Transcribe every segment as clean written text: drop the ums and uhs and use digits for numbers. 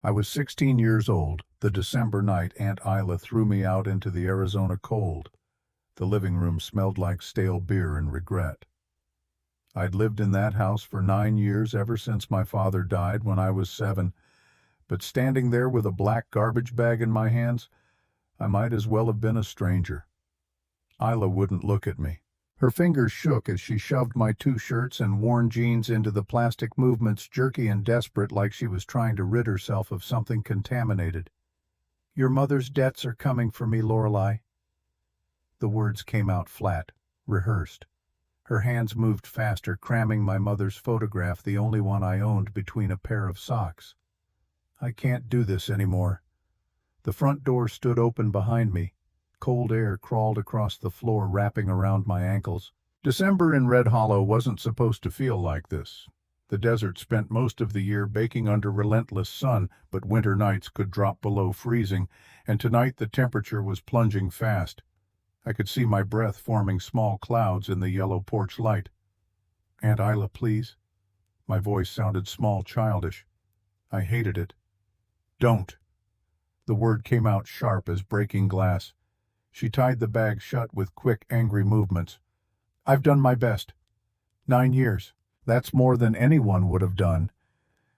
I was 16 years old, the December night Aunt Isla threw me out into the Arizona cold. The living room smelled like stale beer and regret. I'd lived in that house for 9 years, ever since my father died when I was 7, but standing there with a black garbage bag in my hands, I might as well have been a stranger. Isla wouldn't look at me. Her fingers shook as she shoved my 2 shirts and worn jeans into the plastic movements, jerky and desperate, like she was trying to rid herself of something contaminated. "Your mother's debts are coming for me, Lorelei." The words came out flat, rehearsed. Her hands moved faster, cramming my mother's photograph, the only one I owned, between a pair of socks. I can't do this anymore. The front door stood open behind me. Cold air crawled across the floor, wrapping around my ankles. December in Red Hollow wasn't supposed to feel like this. The desert spent most of the year baking under relentless sun, but winter nights could drop below freezing, and tonight the temperature was plunging fast. I could see my breath forming small clouds in the yellow porch light. "Aunt Isla, please." My voice sounded small, childish. I hated it. "Don't." The word came out sharp as breaking glass. She tied the bag shut with quick, angry movements. "I've done my best. 9 years. That's more than anyone would have done."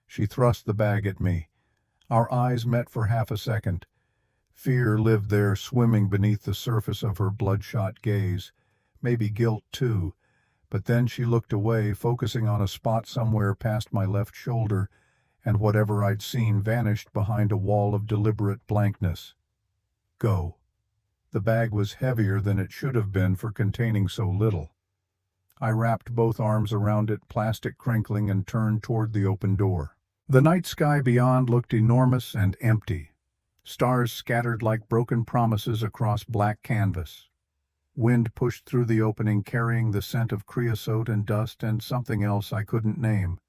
She thrust the bag at me. Our eyes met for half a second. Fear lived there, swimming beneath the surface of her bloodshot gaze. Maybe guilt, too. But then she looked away, focusing on a spot somewhere past my left shoulder, and whatever I'd seen vanished behind a wall of deliberate blankness. "Go." The bag was heavier than it should have been for containing so little. I wrapped both arms around it, plastic crinkling, and turned toward the open door. The night sky beyond looked enormous and empty. Stars scattered like broken promises across black canvas. Wind pushed through the opening, carrying the scent of creosote and dust and something else I couldn't name.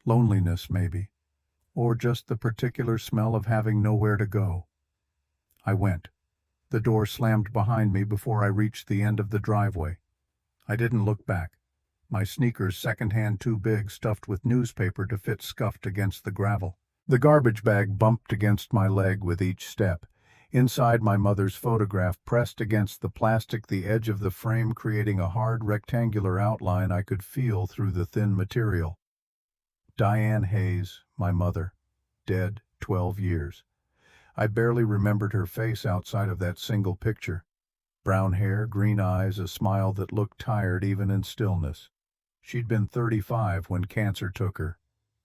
Loneliness, maybe. Or just the particular smell of having nowhere to go. I went. The door slammed behind me before I reached the end of the driveway. I didn't look back. My sneakers, secondhand too big, stuffed with newspaper to fit, scuffed against the gravel. The garbage bag bumped against my leg with each step. Inside, my mother's photograph pressed against the plastic, the edge of the frame creating a hard rectangular outline I could feel through the thin material. Diane Hayes, my mother, dead 12 years. I barely remembered her face outside of that single picture. Brown hair, green eyes, a smile that looked tired even in stillness. She'd been 35 when cancer took her.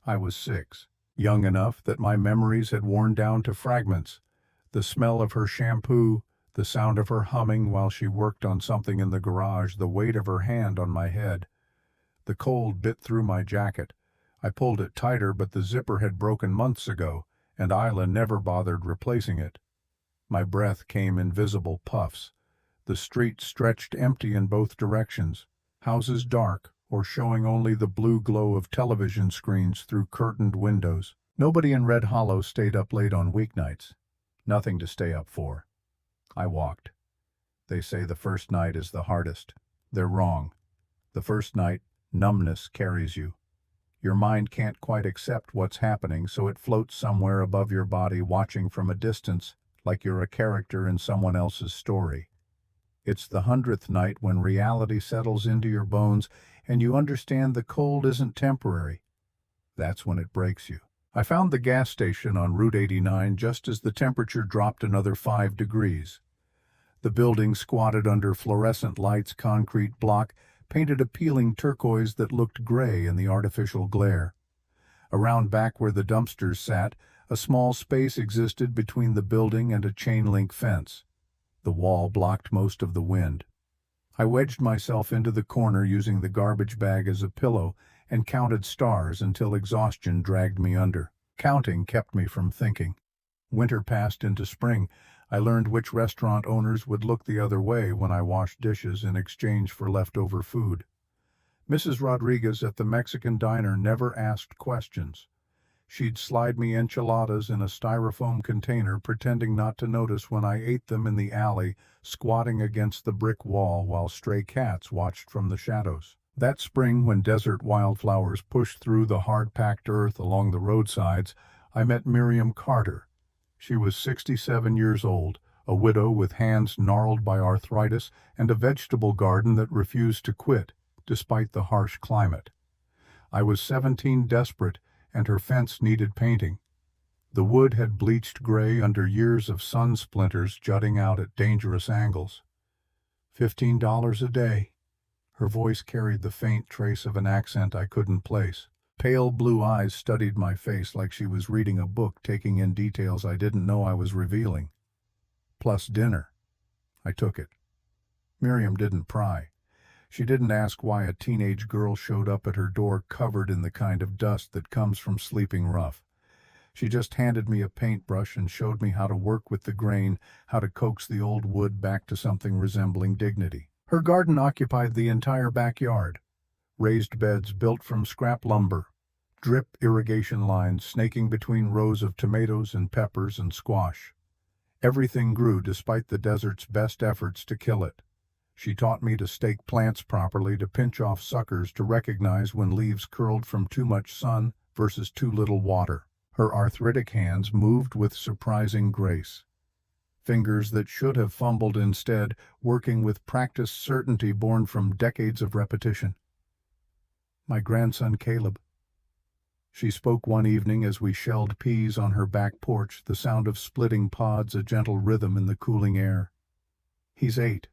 I was 6, young enough that my memories had worn down to fragments. The smell of her shampoo, the sound of her humming while she worked on something in the garage, the weight of her hand on my head. The cold bit through my jacket. I pulled it tighter, but the zipper had broken months ago, and Isla never bothered replacing it. My breath came in visible puffs. The street stretched empty in both directions, houses dark or showing only the blue glow of television screens through curtained windows. Nobody in Red Hollow stayed up late on weeknights. Nothing to stay up for. I walked. They say the first night is the hardest. They're wrong. The first night, numbness carries you. Your mind can't quite accept what's happening, so it floats somewhere above your body, watching from a distance, like you're a character in someone else's story. It's the 100th night when reality settles into your bones and you understand the cold isn't temporary. That's when it breaks you. I found the gas station on Route 89 just as the temperature dropped another 5 degrees. The building squatted under fluorescent lights, concrete block, painted a peeling turquoise that looked gray in the artificial glare. Around back where the dumpsters sat, a small space existed between the building and a chain-link fence. The wall blocked most of the wind. I wedged myself into the corner, using the garbage bag as a pillow, and counted stars until exhaustion dragged me under. Counting kept me from thinking. Winter passed into spring. I learned which restaurant owners would look the other way when I washed dishes in exchange for leftover food. Mrs. Rodriguez at the Mexican diner never asked questions. She'd slide me enchiladas in a styrofoam container, pretending not to notice when I ate them in the alley, squatting against the brick wall while stray cats watched from the shadows. That spring, when desert wildflowers pushed through the hard-packed earth along the roadsides, I met Miriam Carter. She was 67 years old, a widow with hands gnarled by arthritis and a vegetable garden that refused to quit, despite the harsh climate. I was 17, desperate, and her fence needed painting. The wood had bleached gray under years of sun splinters jutting out at dangerous angles. $15 a day. Her voice carried the faint trace of an accent I couldn't place. Pale blue eyes studied my face like she was reading a book, taking in details I didn't know I was revealing. Plus dinner. I took it. Miriam didn't pry. She didn't ask why a teenage girl showed up at her door covered in the kind of dust that comes from sleeping rough. She just handed me a paintbrush and showed me how to work with the grain, how to coax the old wood back to something resembling dignity. Her garden occupied the entire backyard. Raised beds built from scrap lumber, drip irrigation lines snaking between rows of tomatoes and peppers and squash. Everything grew despite the desert's best efforts to kill it. She taught me to stake plants properly, to pinch off suckers, to recognize when leaves curled from too much sun versus too little water. Her arthritic hands moved with surprising grace. Fingers that should have fumbled instead, working with practiced certainty born from decades of repetition. My grandson Caleb. She spoke one evening as we shelled peas on her back porch, the sound of splitting pods a gentle rhythm in the cooling air. He's 8.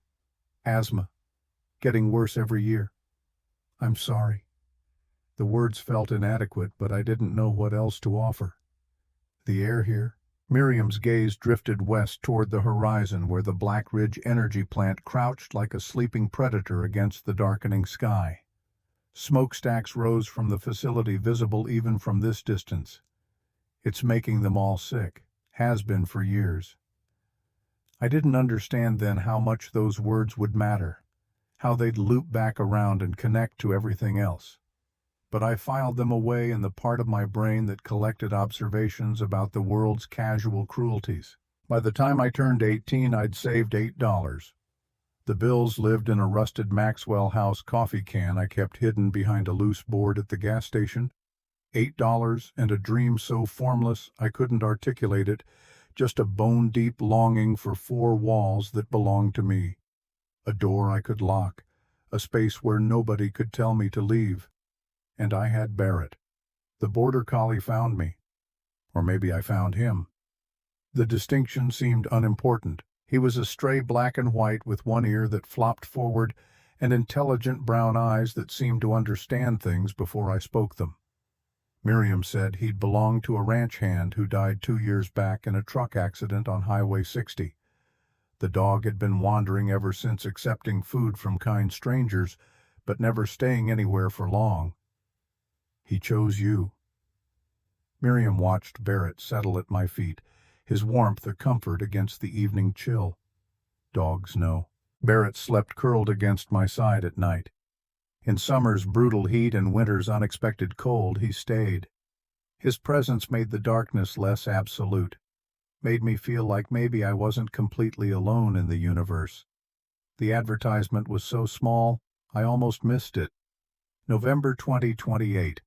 Asthma. Getting worse every year. I'm sorry. The words felt inadequate, but I didn't know what else to offer. The air here. Miriam's gaze drifted west toward the horizon where the Black Ridge energy plant crouched like a sleeping predator against the darkening sky. Smokestacks rose from the facility, visible even from this distance. It's making them all sick. Has been for years. I didn't understand then how much those words would matter, how they'd loop back around and connect to everything else. But I filed them away in the part of my brain that collected observations about the world's casual cruelties. By the time I turned 18, I'd saved $8. The bills lived in a rusted Maxwell House coffee can I kept hidden behind a loose board at the gas station. $8 and a dream so formless I couldn't articulate it, just a bone-deep longing for 4 walls that belonged to me. A door I could lock, a space where nobody could tell me to leave. And I had Barrett. The border collie found me. Or maybe I found him. The distinction seemed unimportant. He was a stray black and white with one ear that flopped forward and intelligent brown eyes that seemed to understand things before I spoke them. Miriam said he'd belonged to a ranch hand who died 2 years back in a truck accident on Highway 60. The dog had been wandering ever since, accepting food from kind strangers, but never staying anywhere for long. He chose you. Miriam watched Barrett settle at my feet, his warmth a comfort against the evening chill. Dogs know. Barrett slept curled against my side at night. In summer's brutal heat and winter's unexpected cold, he stayed. His presence made the darkness less absolute, made me feel like maybe I wasn't completely alone in the universe. The advertisement was so small, I almost missed it. November 2028.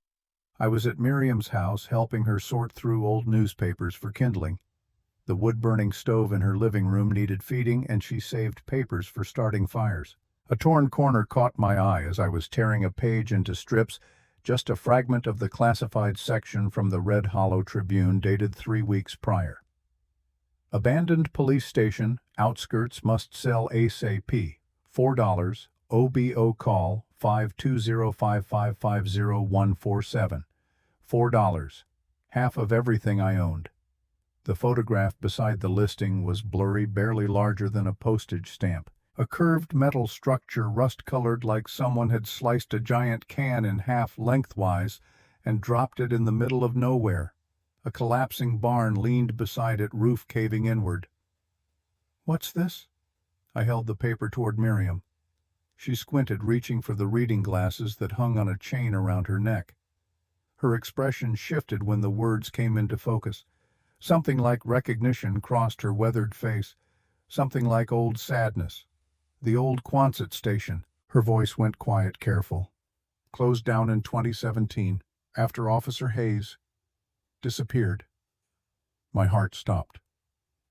I was at Miriam's house helping her sort through old newspapers for kindling. The wood-burning stove in her living room needed feeding, and she saved papers for starting fires. A torn corner caught my eye as I was tearing a page into strips, just a fragment of the classified section from the Red Hollow Tribune dated 3 weeks prior. Abandoned police station, outskirts must sell ASAP. $4, OBO call 5205550-147. $4. Half of everything I owned. The photograph beside the listing was blurry, barely larger than a postage stamp. A curved metal structure, rust-colored like someone had sliced a giant can in half lengthwise and dropped it in the middle of nowhere. A collapsing barn leaned beside it, roof caving inward. "What's this?" I held the paper toward Miriam. She squinted, reaching for the reading glasses that hung on a chain around her neck. Her expression shifted when the words came into focus. Something like recognition crossed her weathered face, something like old sadness. The old Quonset station. Her voice went quiet, careful. Closed down in 2017, after Officer Hayes disappeared. My heart stopped.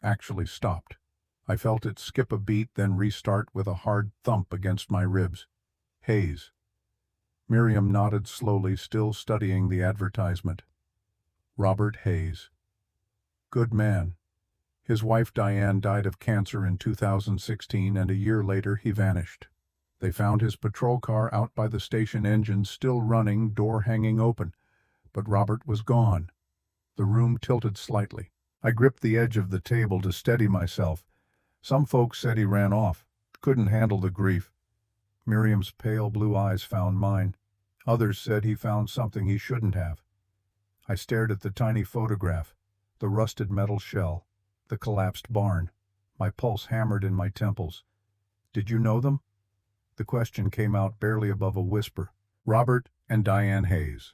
Actually stopped. I felt it skip a beat, then restart with a hard thump against my ribs. Hayes. Miriam nodded slowly, still studying the advertisement. Robert Hayes. Good man. His wife Diane died of cancer in 2016, and a year later he vanished. They found his patrol car out by the station, engine still running, door hanging open. But Robert was gone. The room tilted slightly. I gripped the edge of the table to steady myself. Some folks said he ran off, couldn't handle the grief. Miriam's pale blue eyes found mine. Others said he found something he shouldn't have. I stared at the tiny photograph, the rusted metal shell, the collapsed barn. My pulse hammered in my temples. Did you know them? The question came out barely above a whisper. Robert and Diane Hayes.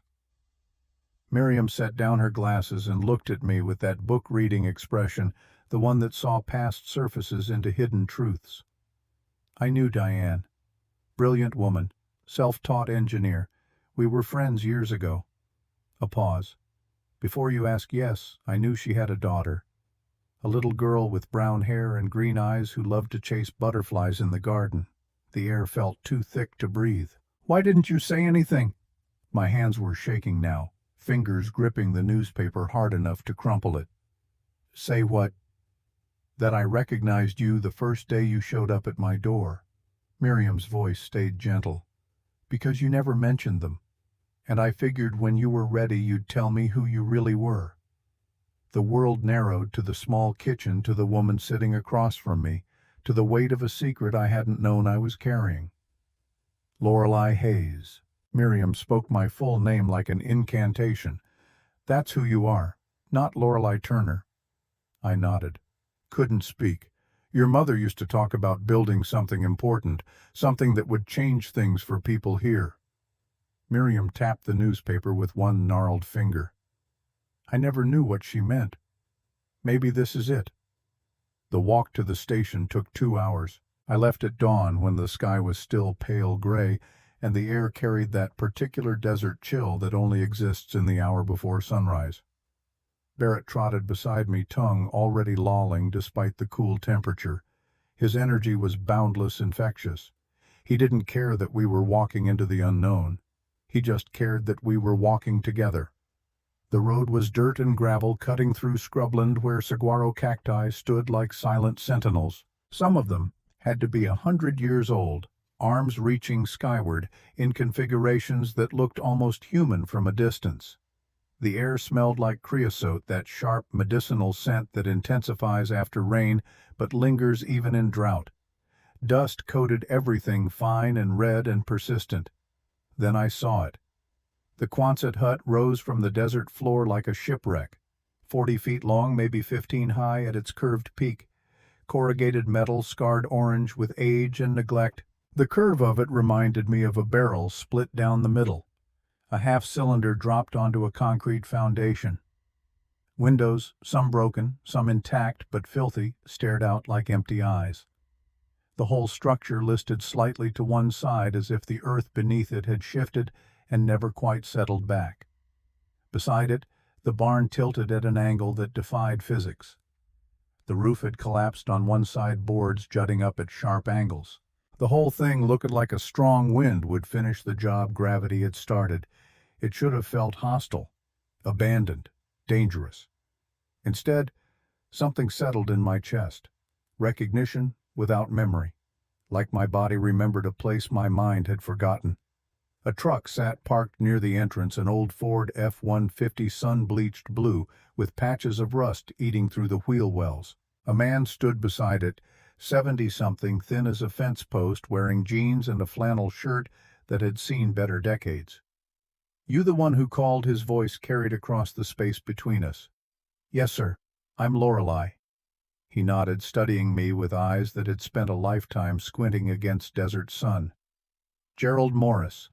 Miriam set down her glasses and looked at me with that book-reading expression, the one that saw past surfaces into hidden truths. I knew Diane. Brilliant woman, self-taught engineer. We were friends years ago. A pause. Before you ask, yes, I knew she had a daughter. A little girl with brown hair and green eyes who loved to chase butterflies in the garden. The air felt too thick to breathe. Why didn't you say anything? My hands were shaking now, fingers gripping the newspaper hard enough to crumple it. Say what? That I recognized you the first day you showed up at my door. Miriam's voice stayed gentle. Because you never mentioned them. And I figured when you were ready you'd tell me who you really were. The world narrowed to the small kitchen, to the woman sitting across from me, to the weight of a secret I hadn't known I was carrying. Lorelei Hayes. Miriam spoke my full name like an incantation. That's who you are, not Lorelei Turner. I nodded. Couldn't speak. Your mother used to talk about building something important, something that would change things for people here. Miriam tapped the newspaper with one gnarled finger. I never knew what she meant. Maybe this is it. The walk to the station took 2 hours. I left at dawn when the sky was still pale gray, and the air carried that particular desert chill that only exists in the hour before sunrise. Barrett trotted beside me, tongue already lolling despite the cool temperature. His energy was boundless, infectious. He didn't care that we were walking into the unknown. He just cared that we were walking together. The road was dirt and gravel, cutting through scrubland where saguaro cacti stood like silent sentinels. Some of them had to be 100 years old, arms reaching skyward in configurations that looked almost human from a distance. The air smelled like creosote, that sharp medicinal scent that intensifies after rain but lingers even in drought. Dust coated everything, fine and red and persistent. Then I saw it. The Quonset hut rose from the desert floor like a shipwreck, 40 feet long, maybe 15 high at its curved peak. Corrugated metal, scarred orange with age and neglect. The curve of it reminded me of a barrel split down the middle. A half-cylinder dropped onto a concrete foundation. Windows, some broken, some intact but filthy, stared out like empty eyes. The whole structure listed slightly to one side, as if the earth beneath it had shifted and never quite settled back. Beside it, the barn tilted at an angle that defied physics. The roof had collapsed on one side, boards jutting up at sharp angles. The whole thing looked like a strong wind would finish the job gravity had started. It should have felt hostile, abandoned, dangerous. Instead, something settled in my chest. Recognition without memory, like my body remembered a place my mind had forgotten. A truck sat parked near the entrance, an old Ford F-150, sun-bleached blue, with patches of rust eating through the wheel wells. A man stood beside it, 70-something, thin as a fence post, wearing jeans and a flannel shirt that had seen better decades. You the one who called? His voice carried across the space between us. Yes, sir. I'm Lorelei. He nodded, studying me with eyes that had spent a lifetime squinting against desert sun. Gerald Morris.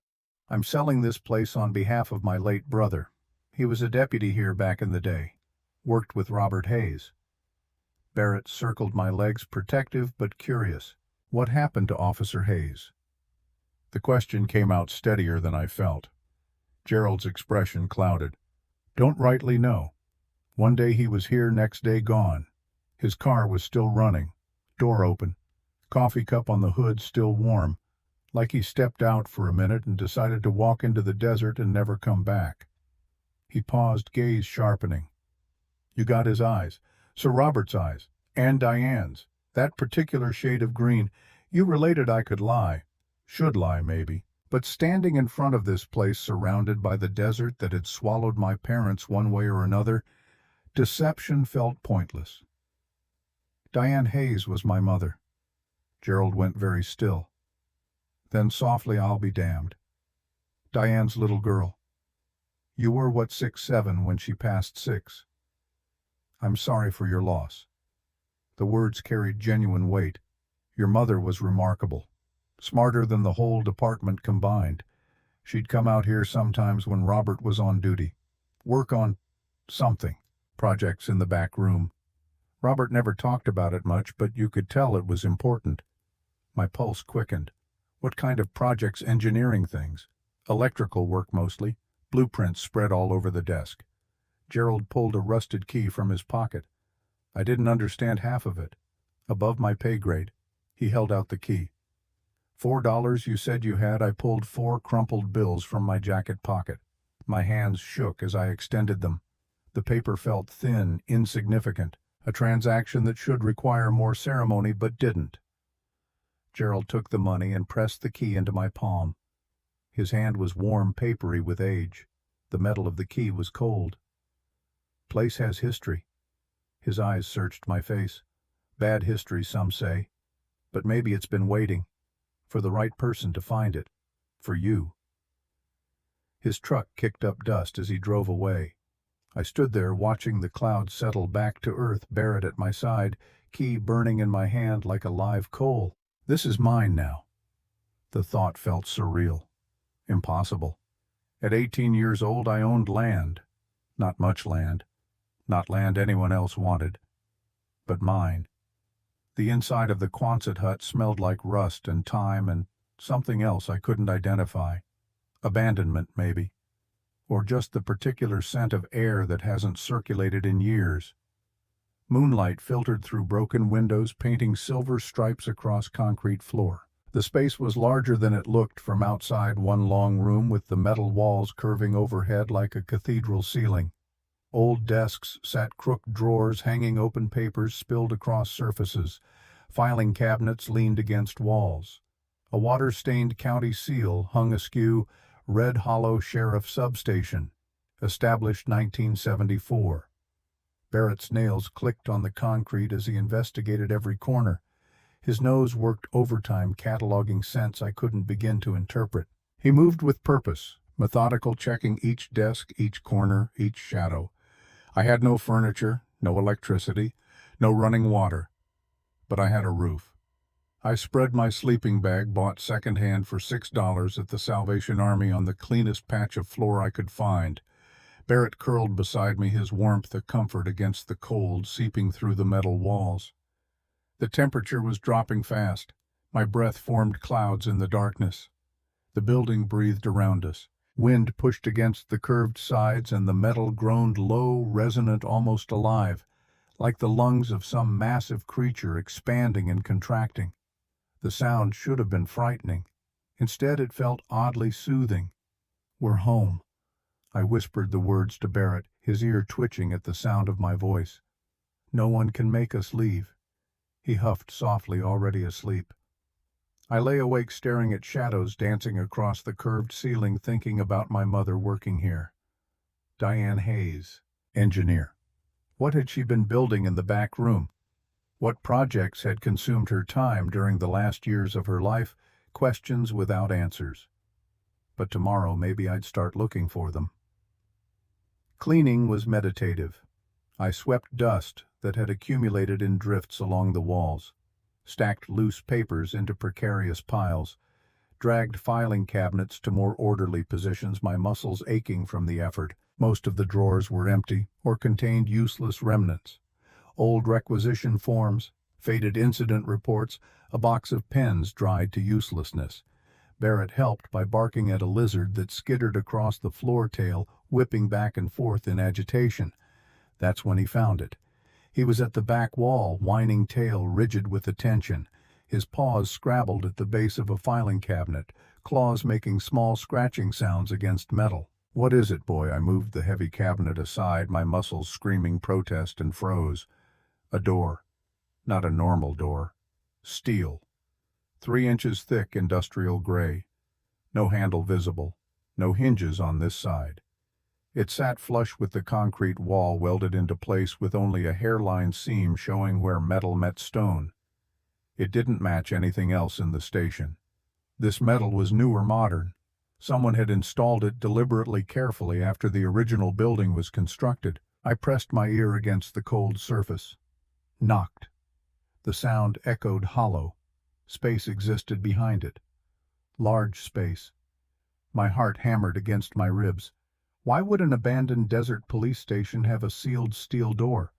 I'm selling this place on behalf of my late brother. He was a deputy here back in the day. Worked with Robert Hayes. Barrett circled my legs, protective but curious. What happened to Officer Hayes? The question came out steadier than I felt. Gerald's expression clouded. Don't rightly know. One day he was here, next day gone. His car was still running, door open, coffee cup on the hood still warm, like he stepped out for a minute and decided to walk into the desert and never come back. He paused, gaze sharpening. You got his eyes, Sir Robert's eyes, and Diane's. That particular shade of green. You related I could lie. Should lie, maybe. But standing in front of this place surrounded by the desert that had swallowed my parents one way or another, deception felt pointless. Diane Hayes was my mother. Gerald went very still. Then softly, I'll be damned. Diane's little girl. You were, what, 6'7" when she passed 6. I'm sorry for your loss. The words carried genuine weight. Your mother was remarkable. Smarter than the whole department combined. She'd come out here sometimes when Robert was on duty. Work on something. Projects in the back room. Robert never talked about it much, but you could tell it was important. My pulse quickened. What kind of projects? Engineering things. Electrical work mostly. Blueprints spread all over the desk. Gerald pulled a rusted key from his pocket. I didn't understand half of it. Above my pay grade. He held out the key. $4 you said you had. I pulled 4 crumpled bills from my jacket pocket. My hands shook as I extended them. The paper felt thin, insignificant, a transaction that should require more ceremony but didn't. Gerald took the money and pressed the key into my palm. His hand was warm, papery with age. The metal of the key was cold. Place has history. His eyes searched my face. Bad history, some say. But maybe it's been waiting. For the right person to find it. For you. His truck kicked up dust as he drove away. I stood there watching the clouds settle back to earth, Barrett at my side, key burning in my hand like a live coal. This is mine now. The thought felt surreal. Impossible. At 18 years old, I owned land. Not much land. Not land anyone else wanted. But mine. The inside of the Quonset hut smelled like rust and time and something else I couldn't identify. Abandonment, maybe. Or just the particular scent of air that hasn't circulated in years. Moonlight filtered through broken windows, painting silver stripes across concrete floor. The space was larger than it looked from outside, one long room with the metal walls curving overhead like a cathedral ceiling. Old desks sat crooked drawers hanging open papers spilled across surfaces. Filing cabinets leaned against walls. A water-stained county seal hung askew, Red Hollow Sheriff Substation, established 1974. Barrett's nails clicked on the concrete as he investigated every corner. His nose worked overtime, cataloging scents I couldn't begin to interpret. He moved with purpose, methodical, checking each desk, each corner, each shadow. I had no furniture, no electricity, no running water. But I had a roof. I spread my sleeping bag, bought secondhand for $6 at the Salvation Army, on the cleanest patch of floor I could find. Barrett curled beside me, his warmth a comfort against the cold seeping through the metal walls. The temperature was dropping fast. My breath formed clouds in the darkness. The building breathed around us. Wind pushed against the curved sides, and the metal groaned low, resonant, almost alive, like the lungs of some massive creature expanding and contracting. The sound should have been frightening. Instead, it felt oddly soothing. We're home. I whispered the words to Barrett, his ear twitching at the sound of my voice. No one can make us leave. He huffed softly, already asleep. I lay awake staring at shadows dancing across the curved ceiling, thinking about my mother working here. Diane Hayes, engineer. What had she been building in the back room? What projects had consumed her time during the last years of her life? Questions without answers. But tomorrow maybe I'd start looking for them. Cleaning was meditative. I swept dust that had accumulated in drifts along the walls, stacked loose papers into precarious piles, dragged filing cabinets to more orderly positions, my muscles aching from the effort. Most of the drawers were empty or contained useless remnants. Old requisition forms, faded incident reports, a box of pens dried to uselessness. Barrett helped by barking at a lizard that skittered across the floor tail, whipping back and forth in agitation. That's when he found it. He was at the back wall, whining tail rigid with attention, his paws scrabbled at the base of a filing cabinet, claws making small scratching sounds against metal. "What is it, boy?" I moved the heavy cabinet aside, my muscles screaming protest, and froze. A door. Not a normal door. Steel. 3 inches thick, industrial gray. No handle visible. No hinges on this side. It sat flush with the concrete wall, welded into place with only a hairline seam showing where metal met stone. It didn't match anything else in the station. This metal was new or modern. Someone had installed it deliberately carefully after the original building was constructed. I pressed my ear against the cold surface. Knocked. The sound echoed hollow. Space existed behind it. Large space. My heart hammered against my ribs. Why would an abandoned desert police station have a sealed steel door?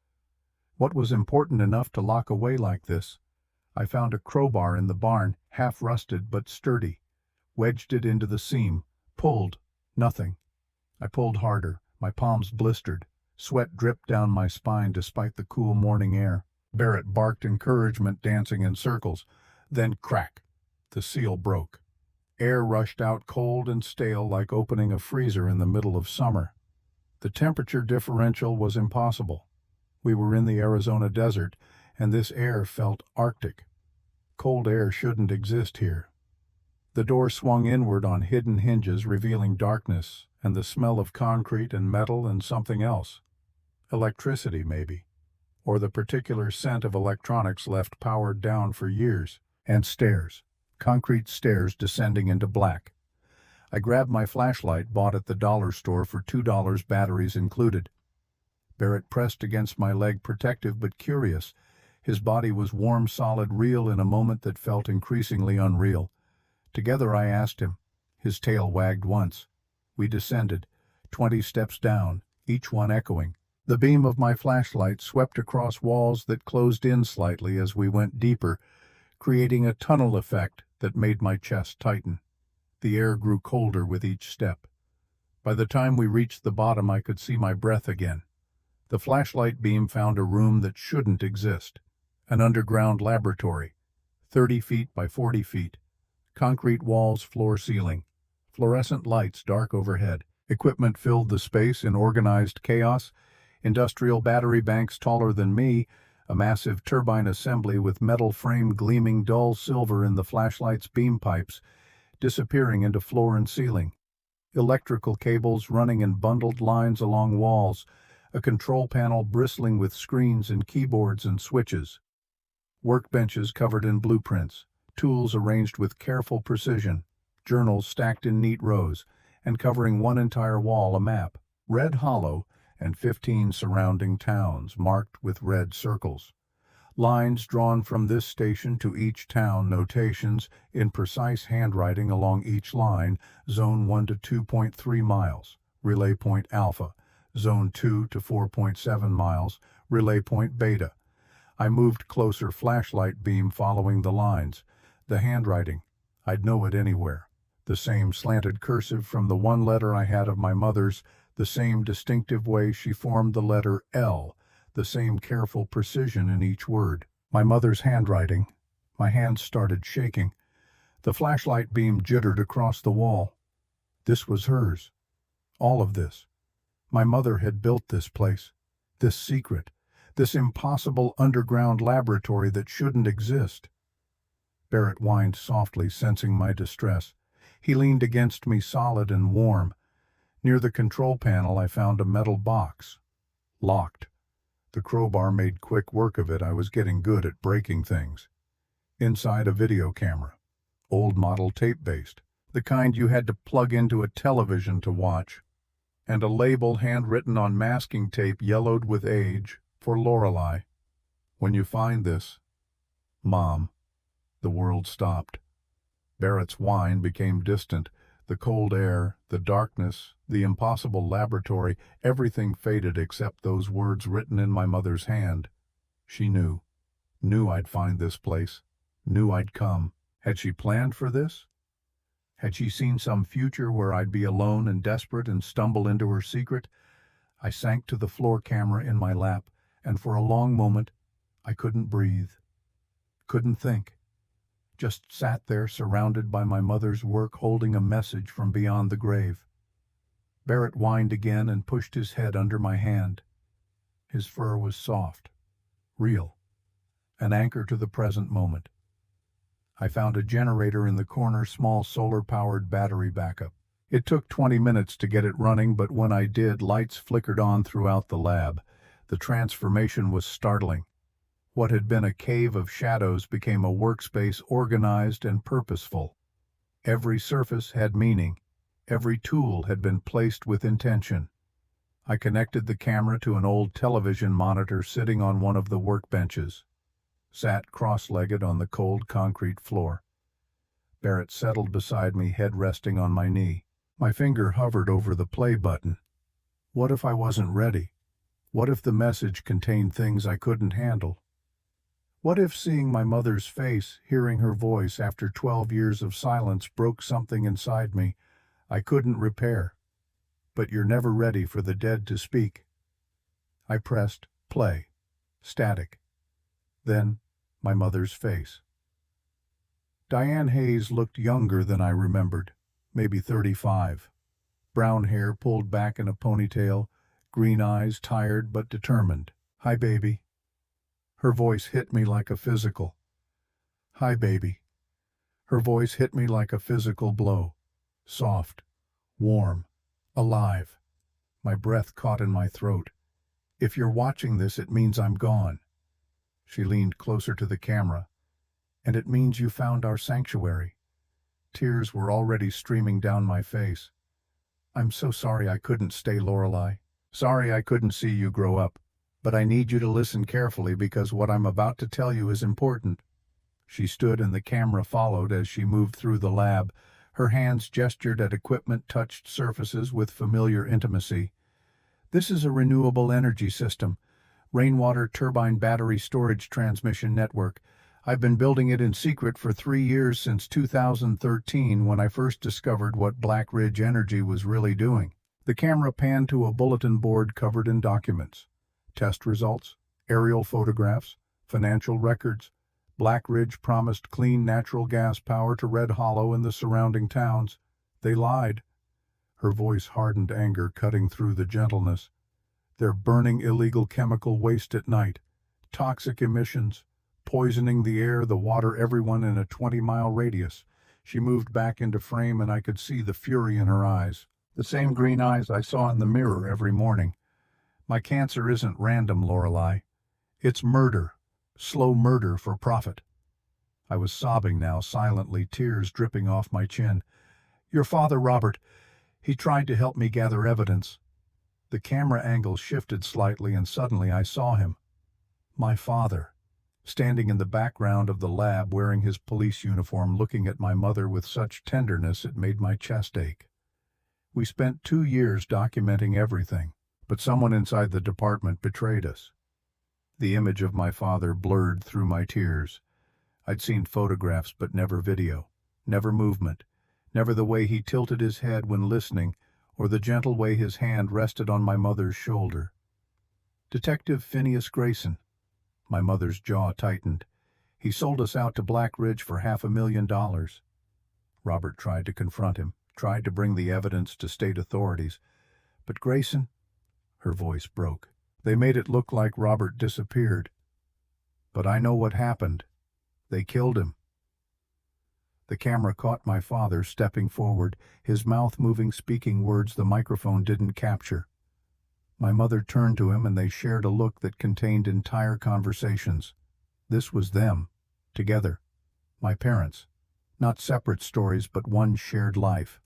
What was important enough to lock away like this? I found a crowbar in the barn, half rusted but sturdy. Wedged it into the seam. Pulled. Nothing. I pulled harder. My palms blistered. Sweat dripped down my spine despite the cool morning air. Barrett barked encouragement, dancing in circles. Then crack. The seal broke. Air rushed out cold and stale like opening a freezer in the middle of summer. The temperature differential was impossible. We were in the Arizona desert, and this air felt arctic. Cold air shouldn't exist here. The door swung inward on hidden hinges, revealing darkness and the smell of concrete and metal and something else. Electricity, maybe. Or the particular scent of electronics left powered down for years. And stairs. Concrete stairs descending into black. I grabbed my flashlight, bought at the dollar store for $2, batteries included. Barrett pressed against my leg, protective but curious. His body was warm, solid, real in a moment that felt increasingly unreal. Together I asked him. His tail wagged once. We descended, 20 steps down, each one echoing. The beam of my flashlight swept across walls that closed in slightly as we went deeper, creating a tunnel effect that made my chest tighten. The air grew colder with each step. By the time we reached the bottom, I could see my breath again. The flashlight beam found a room that shouldn't exist. An underground laboratory, 30 feet by 40 feet. Concrete walls, floor ceiling. Fluorescent lights dark overhead. Equipment filled the space in organized chaos. Industrial battery banks taller than me, a massive turbine assembly with metal frame gleaming dull silver in the flashlight's beam pipes, disappearing into floor and ceiling. Electrical cables running in bundled lines along walls, a control panel bristling with screens and keyboards and switches. Workbenches covered in blueprints, tools arranged with careful precision, journals stacked in neat rows, and covering one entire wall a map, Red Hollow, and 15 surrounding towns marked with red circles. Lines drawn from this station to each town, notations in precise handwriting along each line, Zone 1 to 2.3 miles, Relay Point Alpha, Zone 2 to 4.7 miles, Relay Point Beta. I moved closer, flashlight beam following the lines. The handwriting, I'd know it anywhere. The same slanted cursive from the one letter I had of my mother's, the same distinctive way she formed the letter L, the same careful precision in each word. My mother's handwriting. My hands started shaking. The flashlight beam jittered across the wall. This was hers. All of this. My mother had built this place. This secret. This impossible underground laboratory that shouldn't exist. Barrett whined softly, sensing my distress. He leaned against me, solid and warm. Near the control panel, I found a metal box. Locked. The crowbar made quick work of it. I was getting good at breaking things. Inside, a video camera. Old model, tape-based. The kind you had to plug into a television to watch. And a label handwritten on masking tape, yellowed with age, for Lorelei. When you find this, Mom. The world stopped. Barrett's whine became distant. The cold air, the darkness, the impossible laboratory, everything faded except those words written in my mother's hand. She knew. Knew I'd find this place. Knew I'd come. Had she planned for this? Had she seen some future where I'd be alone and desperate and stumble into her secret? I sank to the floor camera in my lap, and for a long moment, I couldn't breathe, couldn't think. Just sat there surrounded by my mother's work, holding a message from beyond the grave. Barrett whined again and pushed his head under my hand. His fur was soft, real, an anchor to the present moment. I found a generator in the corner, small solar-powered battery backup. It took 20 minutes to get it running, but when I did, lights flickered on throughout the lab. The transformation was startling. What had been a cave of shadows became a workspace organized and purposeful. Every surface had meaning. Every tool had been placed with intention. I connected the camera to an old television monitor sitting on one of the workbenches. Sat cross-legged on the cold concrete floor. Barrett settled beside me, head resting on my knee. My finger hovered over the play button. What if I wasn't ready? What if the message contained things I couldn't handle? What if seeing my mother's face, hearing her voice after 12 years of silence broke something inside me I couldn't repair? But you're never ready for the dead to speak. I pressed play. Static. Then, my mother's face. Diane Hayes looked younger than I remembered, maybe 35. Brown hair pulled back in a ponytail, green eyes, tired but determined. "Hi, baby." Her voice hit me like a physical. "Hi, baby." Her voice hit me like a physical blow. Soft, warm, alive. My breath caught in my throat. "If you're watching this, it means I'm gone." She leaned closer to the camera. "And it means you found our sanctuary." Tears were already streaming down my face. "I'm so sorry I couldn't stay, Lorelei. Sorry I couldn't see you grow up. But I need you to listen carefully because what I'm about to tell you is important." She stood and the camera followed as she moved through the lab. Her hands gestured at equipment, touched surfaces with familiar intimacy. "This is a renewable energy system. Rainwater turbine battery storage transmission network. I've been building it in secret for 3 years, since 2013, when I first discovered what Black Ridge Energy was really doing." The camera panned to a bulletin board covered in documents. Test results, aerial photographs, financial records. Black Ridge promised clean natural gas power to Red Hollow and the surrounding towns. They lied. Her voice hardened, anger cutting through the gentleness. "They're burning illegal chemical waste at night. Toxic emissions. Poisoning the air, the water, everyone in a 20-mile radius." She moved back into frame and I could see the fury in her eyes. The same green eyes I saw in the mirror every morning. "My cancer isn't random, Lorelei. It's murder. Slow murder for profit." I was sobbing now, silently, tears dripping off my chin. "Your father, Robert, he tried to help me gather evidence." The camera angle shifted slightly and suddenly I saw him. My father, standing in the background of the lab wearing his police uniform, looking at my mother with such tenderness it made my chest ache. We spent 2 years documenting everything, but someone inside the department betrayed us. The image of my father blurred through my tears. I'd seen photographs but never video, never movement, never the way he tilted his head when listening or the gentle way his hand rested on my mother's shoulder. "Detective Phineas Grayson." My mother's jaw tightened. "He sold us out to Black Ridge for $500,000. Robert tried to confront him, tried to bring the evidence to state authorities. "But Grayson," her voice broke, "they made it look like Robert disappeared. But I know what happened. They killed him." The camera caught my father stepping forward, his mouth moving, speaking words the microphone didn't capture. My mother turned to him and they shared a look that contained entire conversations. This was them, together. My parents. Not separate stories, but one shared life.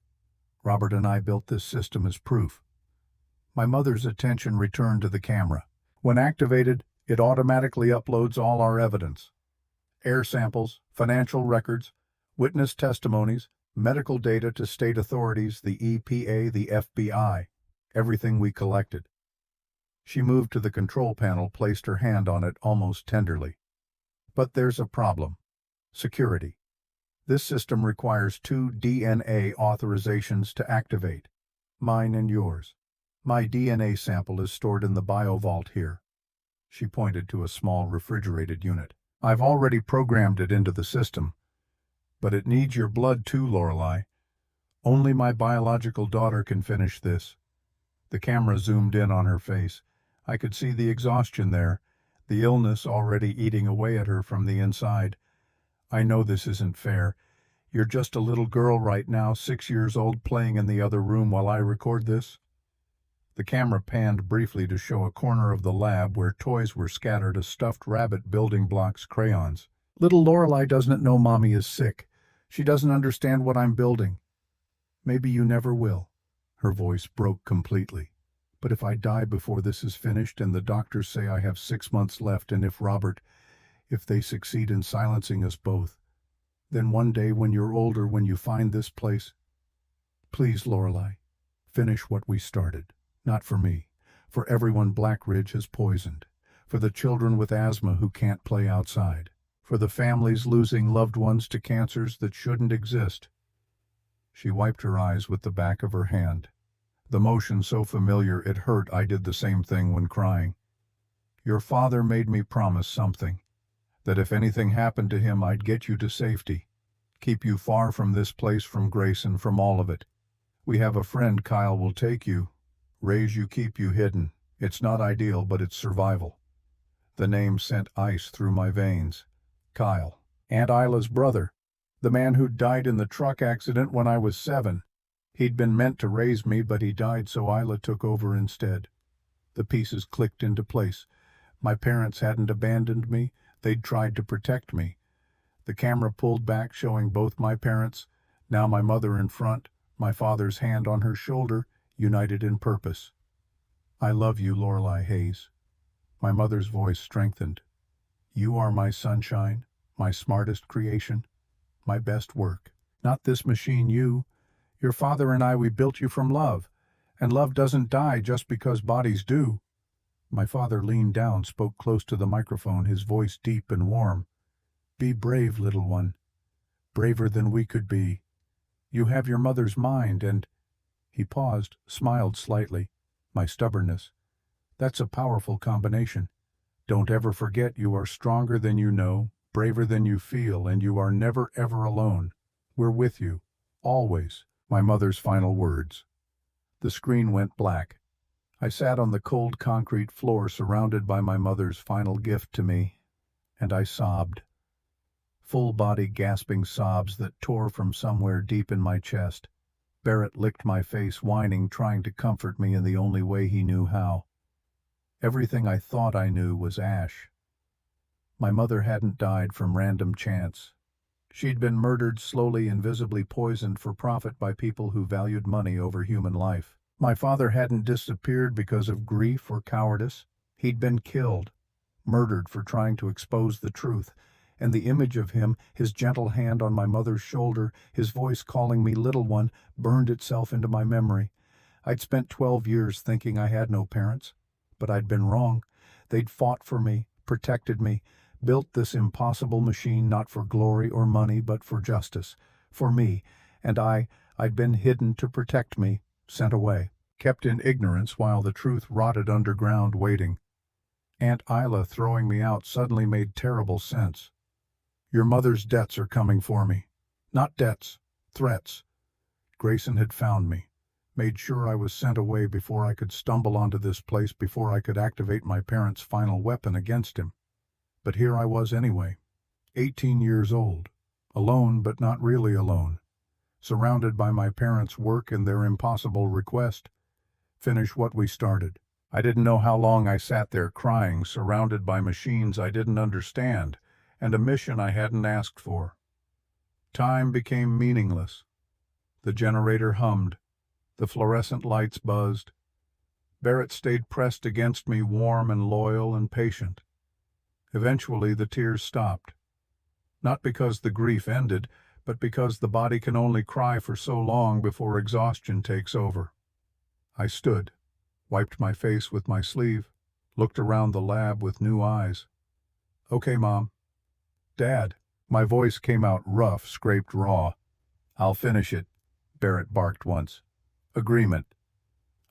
Robert and I built this system as proof. My mother's attention returned to the camera. When activated, it automatically uploads all our evidence. Air samples, financial records, witness testimonies, medical data to state authorities, the EPA, the FBI, everything we collected. She moved to the control panel, placed her hand on it almost tenderly. "But there's a problem. Security. This system requires 2 DNA authorizations to activate. Mine and yours. My DNA sample is stored in the biovault here. She pointed to a small refrigerated unit. I've already programmed it into the system. But it needs your blood too, Lorelei. Only my biological daughter can finish this. The camera zoomed in on her face. I could see the exhaustion there, the illness already eating away at her from the inside. I know this isn't fair. You're just a little girl right now, 6 years old, playing in the other room while I record this. The camera panned briefly to show a corner of the lab where toys were scattered, a stuffed rabbit, building blocks, crayons. Little Lorelei doesn't know Mommy is sick. She doesn't understand what I'm building. Maybe you never will. Her voice broke completely. But if I die before this is finished and the doctors say I have 6 months left, and if they succeed in silencing us both, then one day when you're older, when you find this place, please, Lorelei, finish what we started. Not for me, for everyone Black Ridge has poisoned, for the children with asthma who can't play outside, for the families losing loved ones to cancers that shouldn't exist. She wiped her eyes with the back of her hand. The motion so familiar it hurt. I did the same thing when crying. Your father made me promise something, that if anything happened to him, I'd get you to safety, keep you far from this place, from Grace, and from all of it. We have a friend, Kyle, will take you, raise you, keep you hidden. It's not ideal, but it's survival. The name sent ice through my veins. Kyle, Aunt Isla's brother, the man who died in the truck accident when I was 7. He'd been meant to raise me, but he died, so Isla took over instead. The pieces clicked into place. My parents hadn't abandoned me. They'd tried to protect me. The camera pulled back, showing both my parents, now my mother in front, my father's hand on her shoulder, united in purpose. I love you, Lorelei Hayes. My mother's voice strengthened. You are my sunshine, my smartest creation, my best work. Not this machine, you. Your father and I, we built you from love, and love doesn't die just because bodies do. My father leaned down, spoke close to the microphone, his voice deep and warm. Be brave, little one. Braver than we could be. You have your mother's mind, and... He paused, smiled slightly. My stubbornness. That's a powerful combination. Don't ever forget you are stronger than you know, braver than you feel, and you are never ever alone. We're with you. Always. My mother's final words. The screen went black. I sat on the cold concrete floor surrounded by my mother's final gift to me, and I sobbed. Full-body gasping sobs that tore from somewhere deep in my chest. Barrett licked my face, whining, trying to comfort me in the only way he knew how. Everything I thought I knew was ash. My mother hadn't died from random chance. She'd been murdered, slowly, invisibly poisoned for profit by people who valued money over human life. My father hadn't disappeared because of grief or cowardice. He'd been killed, murdered for trying to expose the truth. And the image of him, his gentle hand on my mother's shoulder, his voice calling me little one, burned itself into my memory. I'd spent 12 years thinking I had no parents, but I'd been wrong. They'd fought for me, protected me, built this impossible machine not for glory or money, but for justice, for me, and I'd been hidden to protect me, sent away, kept in ignorance while the truth rotted underground waiting. Aunt Isla throwing me out suddenly made terrible sense. Your mother's debts are coming for me. Not debts, threats. Grayson had found me, made sure I was sent away before I could stumble onto this place, before I could activate my parents' final weapon against him. But here I was anyway, 18 years old, alone but not really alone, surrounded by my parents' work and their impossible request, finish what we started. I didn't know how long I sat there crying, surrounded by machines I didn't understand, and a mission I hadn't asked for. Time became meaningless. The generator hummed. The fluorescent lights buzzed. Barrett stayed pressed against me, warm and loyal and patient. Eventually the tears stopped. Not because the grief ended, but because the body can only cry for so long before exhaustion takes over. I stood, wiped my face with my sleeve, looked around the lab with new eyes. Okay, Mom. Dad. My voice came out rough, scraped raw. I'll finish it, Barrett barked once. Agreement.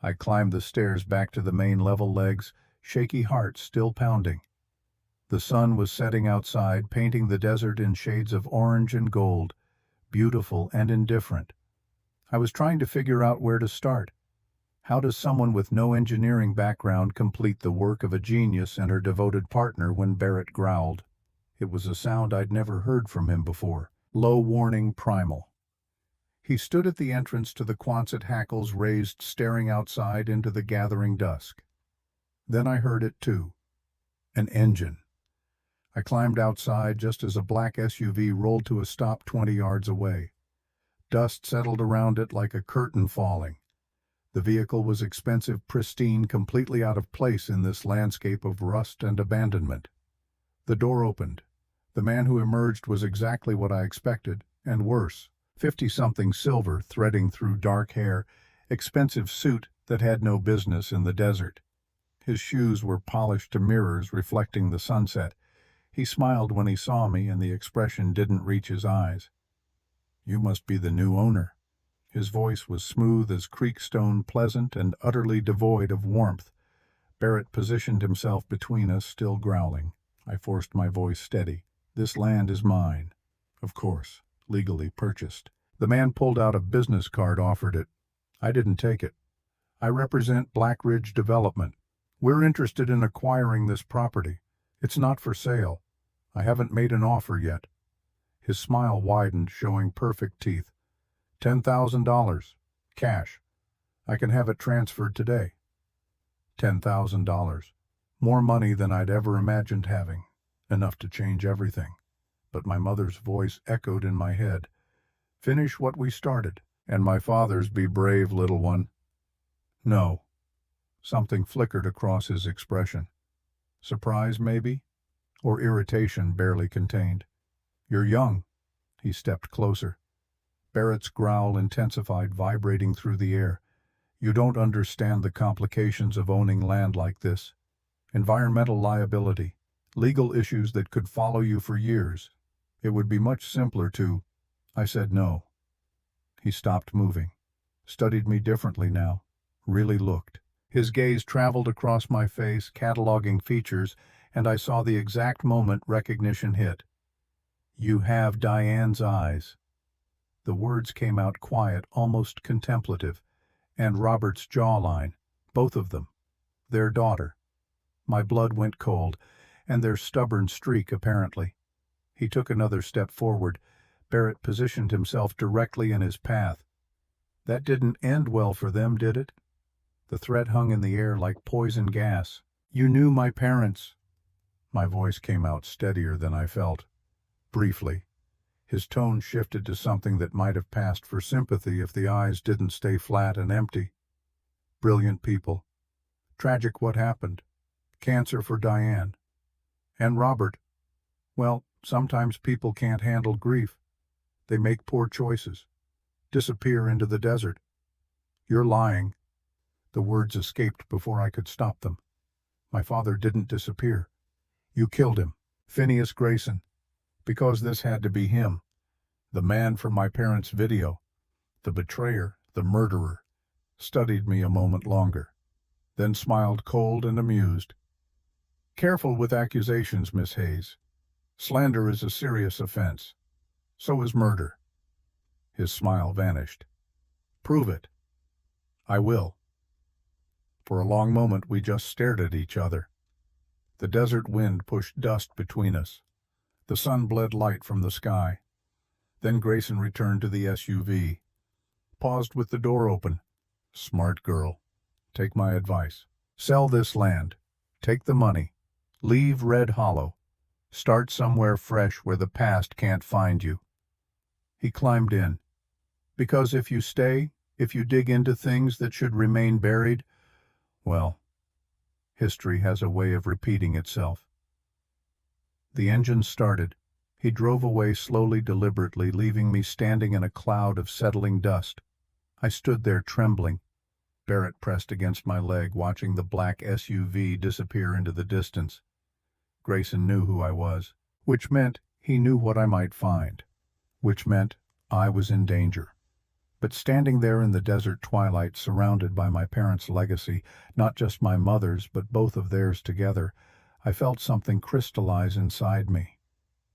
I climbed the stairs back to the main level, legs, shaky heart still pounding. The sun was setting outside, painting the desert in shades of orange and gold, beautiful and indifferent. I was trying to figure out where to start. How does someone with no engineering background complete the work of a genius and her devoted partner when Barrett growled? It was a sound I'd never heard from him before. Low, warning, primal. He stood at the entrance to the Quonset hackles raised, staring outside into the gathering dusk. Then I heard it too. An engine. I climbed outside just as a black SUV rolled to a stop 20 yards away. Dust settled around it like a curtain falling. The vehicle was expensive, pristine, completely out of place in this landscape of rust and abandonment. The door opened. The man who emerged was exactly what I expected, and worse. 50-something, silver threading through dark hair, expensive suit that had no business in the desert. His shoes were polished to mirrors reflecting the sunset. He smiled when he saw me, and the expression didn't reach his eyes. "You must be the new owner." His voice was smooth as creekstone, pleasant and utterly devoid of warmth. Barrett positioned himself between us, still growling. I forced my voice steady. "This land is mine. Of course, legally purchased." The man pulled out a business card, offered it. I didn't take it. "I represent Black Ridge Development. We're interested in acquiring this property. It's not for sale. I haven't made an offer yet." His smile widened, showing perfect teeth. $10,000. Cash. I can have it transferred today." $10,000. More money than I'd ever imagined having. Enough to change everything. But my mother's voice echoed in my head. "Finish what we started." "And my father's, be brave, little one." "No." Something flickered across his expression. Surprise, maybe? Or irritation barely contained. "You're young." He stepped closer. Barrett's growl intensified, vibrating through the air. "You don't understand the complications of owning land like this. Environmental liability. Legal issues that could follow you for years. It would be much simpler to—" I said no. He stopped moving. Studied me differently now. Really looked. His gaze traveled across my face, cataloging features, and I saw the exact moment recognition hit. "You have Diane's eyes." The words came out quiet, almost contemplative. "And Robert's jawline. Both of them. Their daughter." My blood went cold, and their stubborn streak, apparently. He took another step forward. Barrett positioned himself directly in his path. "That didn't end well for them, did it?" The threat hung in the air like poison gas. "You knew my parents." My voice came out steadier than I felt. Briefly. His tone shifted to something that might have passed for sympathy if the eyes didn't stay flat and empty. "Brilliant people. Tragic what happened. Cancer for Diane. And Robert. Well, sometimes people can't handle grief. They make poor choices. Disappear into the desert." "You're lying." The words escaped before I could stop them. "My father didn't disappear. You killed him. Phineas Grayson. Because this had to be him. The man from my parents' video. The betrayer, the murderer." Studied me a moment longer. Then smiled, cold and amused. "Careful with accusations, Miss Hayes. Slander is a serious offense. So is murder." His smile vanished. "Prove it." "I will." For a long moment we just stared at each other. The desert wind pushed dust between us. The sun bled light from the sky. Then Grayson returned to the SUV. Paused with the door open. "Smart girl. Take my advice. Sell this land. Take the money. Leave Red Hollow. Start somewhere fresh where the past can't find you." He climbed in. "Because if you stay, if you dig into things that should remain buried, well, history has a way of repeating itself." The engine started. He drove away slowly, deliberately, leaving me standing in a cloud of settling dust. I stood there trembling. Barrett pressed against my leg, watching the black SUV disappear into the distance. Grayson knew who I was, which meant he knew what I might find, which meant I was in danger. But standing there in the desert twilight, surrounded by my parents' legacy, not just my mother's, but both of theirs together, I felt something crystallize inside me.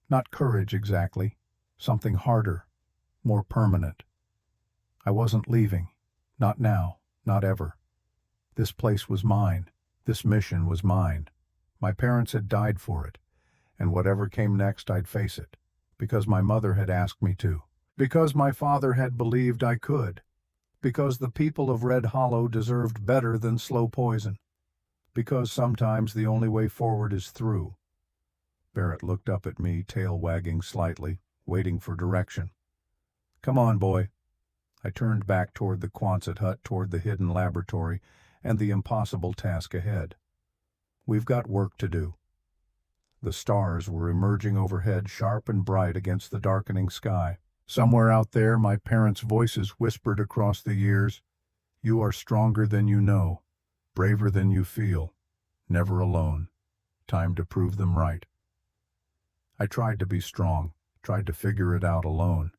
Not courage exactly, something harder, more permanent. I wasn't leaving. Not now, not ever. This place was mine. This mission was mine. My parents had died for it, and whatever came next, I'd face it, because my mother had asked me to, because my father had believed I could, because the people of Red Hollow deserved better than slow poison, because sometimes the only way forward is through. Barrett looked up at me, tail wagging slightly, waiting for direction. Come on, boy. I turned back toward the Quonset hut, toward the hidden laboratory, and the impossible task ahead. We've got work to do. The stars were emerging overhead, sharp and bright against the darkening sky. Somewhere out there, my parents' voices whispered across the years, "You are stronger than you know, braver than you feel, never alone. Time to prove them right." I tried to be strong, tried to figure it out alone.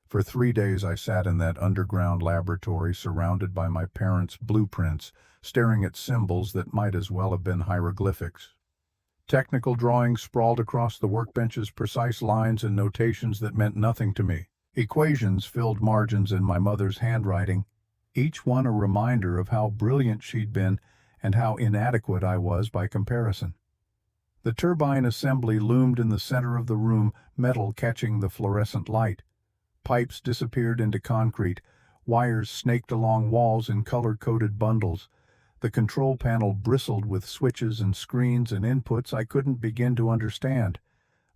For 3 days I sat in that underground laboratory, surrounded by my parents' blueprints, staring at symbols that might as well have been hieroglyphics. Technical drawings sprawled across the workbenches, precise lines and notations that meant nothing to me. Equations filled margins in my mother's handwriting, each one a reminder of how brilliant she'd been and how inadequate I was by comparison. The turbine assembly loomed in the center of the room, metal catching the fluorescent light. Pipes disappeared into concrete, wires snaked along walls in color-coded bundles. The control panel bristled with switches and screens and inputs I couldn't begin to understand.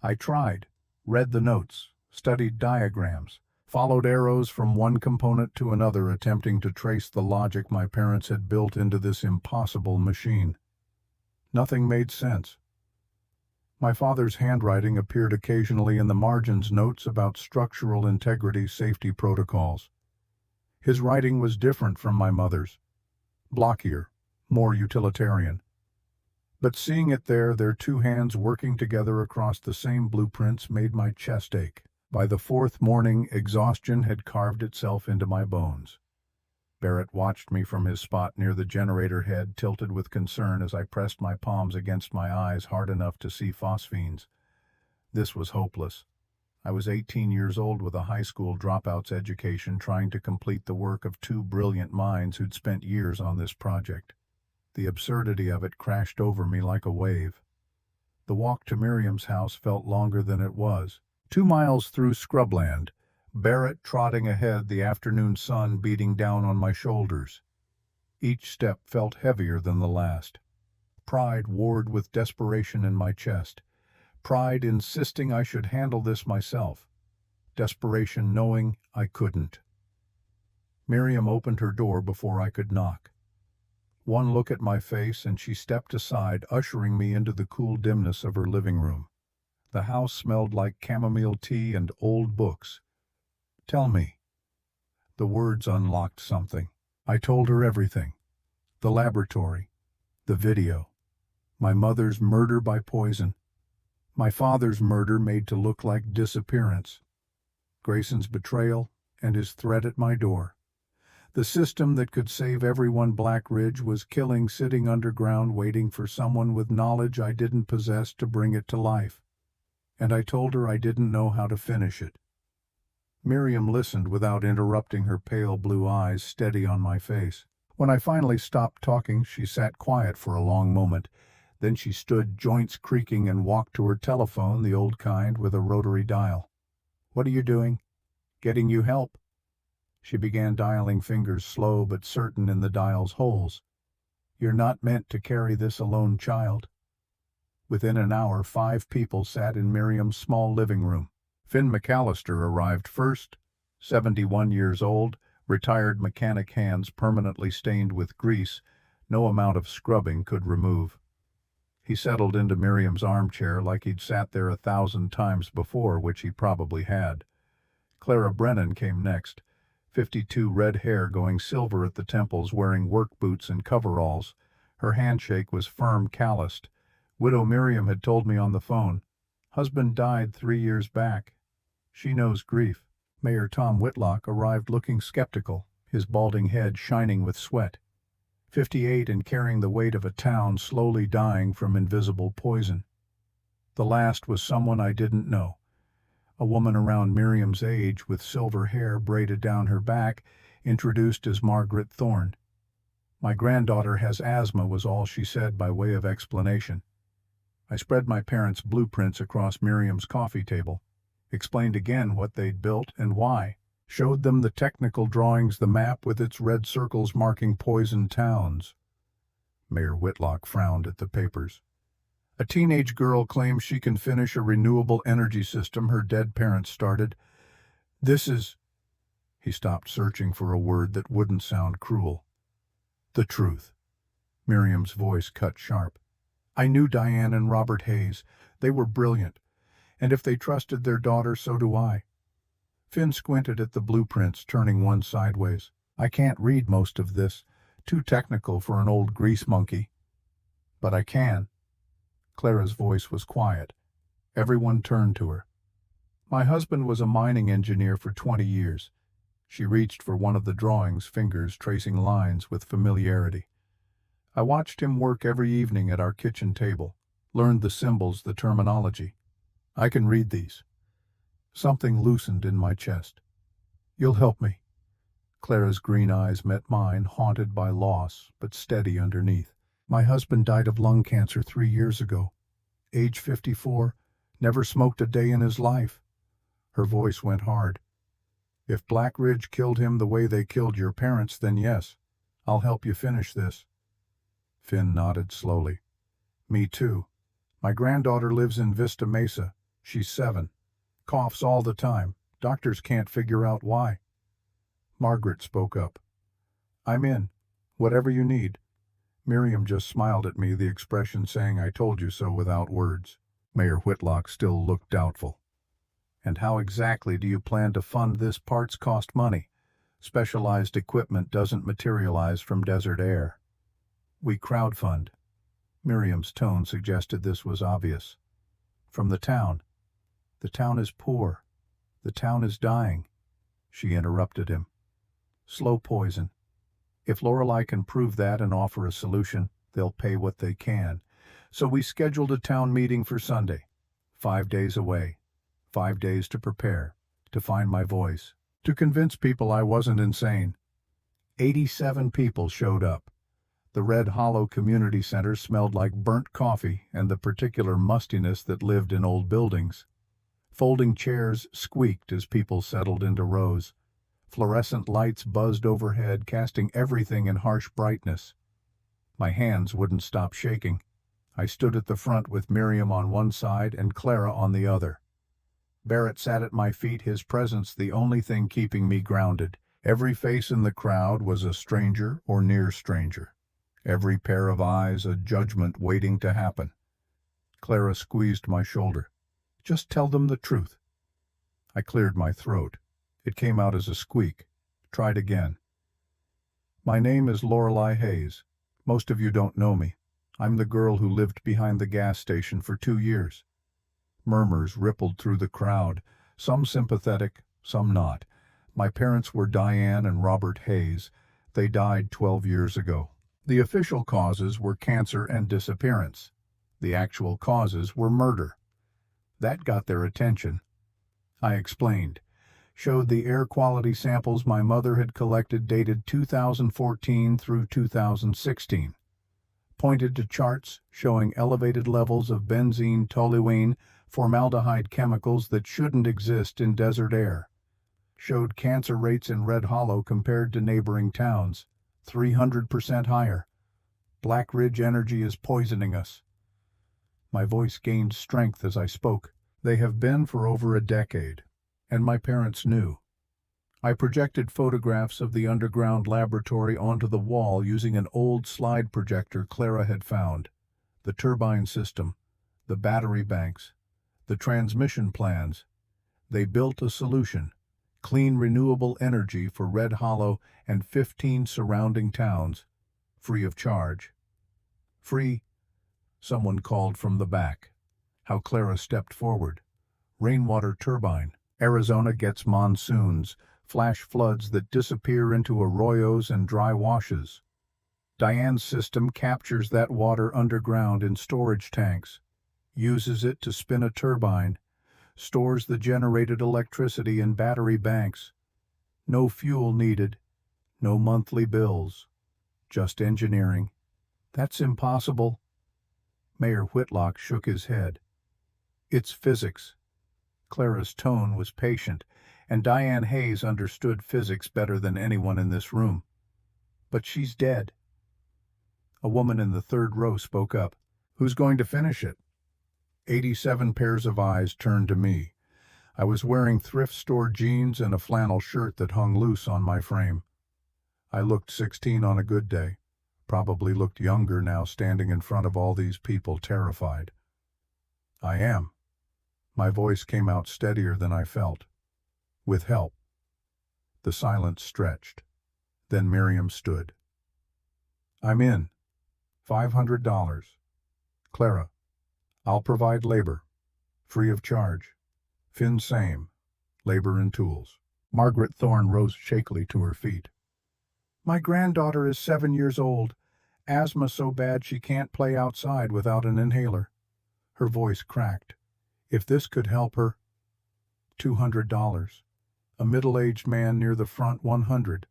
I tried, read the notes, studied diagrams, followed arrows from one component to another, attempting to trace the logic my parents had built into this impossible machine. Nothing made sense. My father's handwriting appeared occasionally in the margins, notes about structural integrity, safety protocols. His writing was different from my mother's, blockier, more utilitarian. But seeing it there, their two hands working together across the same blueprints, made my chest ache. By the fourth morning, exhaustion had carved itself into my bones. Barrett watched me from his spot near the generator head, tilted with concern as I pressed my palms against my eyes hard enough to see phosphenes. This was hopeless. I was 18 years old with a high school dropout's education, trying to complete the work of two brilliant minds who'd spent years on this project. The absurdity of it crashed over me like a wave. The walk to Miriam's house felt longer than it was. 2 miles through scrubland, Barrett trotting ahead, the afternoon sun beating down on my shoulders. Each step felt heavier than the last. Pride warred with desperation in my chest. Pride insisting I should handle this myself. Desperation knowing I couldn't. Miriam opened her door before I could knock. One look at my face and she stepped aside, ushering me into the cool dimness of her living room. The house smelled like chamomile tea and old books. "Tell me." The words unlocked something. I told her everything. The laboratory, the video, my mother's murder by poison, my father's murder made to look like disappearance, Grayson's betrayal and his threat at my door. The system that could save everyone Black Ridge was killing, sitting underground, waiting for someone with knowledge I didn't possess to bring it to life. And I told her I didn't know how to finish it. Miriam listened without interrupting, her pale blue eyes steady on my face. When I finally stopped talking, she sat quiet for a long moment. Then she stood, joints creaking, and walked to her telephone, the old kind with a rotary dial. "What are you doing?" "Getting you help." She began dialing, fingers slow but certain in the dial's holes. "You're not meant to carry this alone, child." Within an hour, 5 people sat in Miriam's small living room. Finn McAllister arrived first, 71 years old, retired mechanic, hands permanently stained with grease, no amount of scrubbing could remove. He settled into Miriam's armchair like he'd sat there 1,000 times before, which he probably had. Clara Brennan came next, 52, red hair going silver at the temples, wearing work boots and coveralls. Her handshake was firm, calloused. Widow Miriam had told me on the phone. Husband died 3 years back. She knows grief. Mayor Tom Whitlock arrived looking skeptical, his balding head shining with sweat. 58 and carrying the weight of a town slowly dying from invisible poison. The last was someone I didn't know. A woman around Miriam's age with silver hair braided down her back, introduced as Margaret Thorne. My granddaughter has asthma was all she said by way of explanation. I spread my parents' blueprints across Miriam's coffee table, explained again what they'd built and why, showed them the technical drawings, the map with its red circles marking poisoned towns. Mayor Whitlock frowned at the papers. A teenage girl claims she can finish a renewable energy system her dead parents started. This is... He stopped, searching for a word that wouldn't sound cruel. The truth. Miriam's voice cut sharp. I knew Diane and Robert Hayes. They were brilliant. And if they trusted their daughter, so do I. Finn squinted at the blueprints, turning one sideways. I can't read most of this. Too technical for an old grease monkey. But I can. Clara's voice was quiet. Everyone turned to her. My husband was a mining engineer for 20 years. She reached for one of the drawings, fingers tracing lines with familiarity. I watched him work every evening at our kitchen table, learned the symbols, the terminology. I can read these. Something loosened in my chest. You'll help me. Clara's green eyes met mine, haunted by loss, but steady underneath. My husband died of lung cancer 3 years ago. Age 54, never smoked a day in his life. Her voice went hard. If Black Ridge killed him the way they killed your parents, then yes, I'll help you finish this. Finn nodded slowly. Me too. My granddaughter lives in Vista Mesa. She's 7. Coughs all the time. Doctors can't figure out why. Margaret spoke up. I'm in. Whatever you need. Miriam just smiled at me, the expression saying I told you so without words. Mayor Whitlock still looked doubtful. And how exactly do you plan to fund this? Parts cost money. Specialized equipment doesn't materialize from desert air. We crowdfund. Miriam's tone suggested this was obvious. From the town. The town is poor. The town is dying. She interrupted him. Slow poison. If Lorelei can prove that and offer a solution, they'll pay what they can. So we scheduled a town meeting for Sunday. 5 days away. 5 days to prepare, to find my voice, to convince people I wasn't insane. 87 people showed up. The Red Hollow Community Center smelled like burnt coffee and the particular mustiness that lived in old buildings. Folding chairs squeaked as people settled into rows. Fluorescent lights buzzed overhead, casting everything in harsh brightness. My hands wouldn't stop shaking. I stood at the front with Miriam on one side and Clara on the other. Barrett sat at my feet, his presence the only thing keeping me grounded. Every face in the crowd was a stranger or near stranger. Every pair of eyes a judgment waiting to happen. Clara squeezed my shoulder. Just tell them the truth. I cleared my throat. It came out as a squeak. Tried again. My name is Lorelei Hayes. Most of you don't know me. I'm the girl who lived behind the gas station for 2 years. Murmurs rippled through the crowd, some sympathetic, some not. My parents were Diane and Robert Hayes. They died 12 years ago. The official causes were cancer and disappearance. The actual causes were murder. That got their attention. I explained. Showed the air quality samples my mother had collected dated 2014 through 2016. Pointed to charts showing elevated levels of benzene, toluene, formaldehyde chemicals that shouldn't exist in desert air. Showed cancer rates in Red Hollow compared to neighboring towns, 300% higher. Black Ridge Energy is poisoning us. My voice gained strength as I spoke. They have been for over a decade, and my parents knew. I projected photographs of the underground laboratory onto the wall using an old slide projector Clara had found. The turbine system, the battery banks, the transmission plans. They built a solution, clean renewable energy for Red Hollow and 15 surrounding towns, free of charge. Free, someone called from the back. How Clara stepped forward. Rainwater turbine. Arizona gets monsoons, flash floods that disappear into arroyos and dry washes. Diane's system captures that water underground in storage tanks, uses it to spin a turbine, stores the generated electricity in battery banks. No fuel needed, no monthly bills, just engineering. That's impossible. Mayor Whitlock shook his head. It's physics. Clara's tone was patient, and Diane Hayes understood physics better than anyone in this room. But she's dead. A woman in the third row spoke up. Who's going to finish it? 87 pairs of eyes turned to me. I was wearing thrift store jeans and a flannel shirt that hung loose on my frame. I looked 16 on a good day. Probably looked younger now, standing in front of all these people, terrified. I am. My voice came out steadier than I felt. With help. The silence stretched. Then Miriam stood. I'm in. $500. Clara, I'll provide labor. Free of charge. Finn same. Labor and tools. Margaret Thorne rose shakily to her feet. My granddaughter is 7 years old. Asthma so bad she can't play outside without an inhaler. Her voice cracked. If this could help her. $200. A middle-aged man near the front, 100.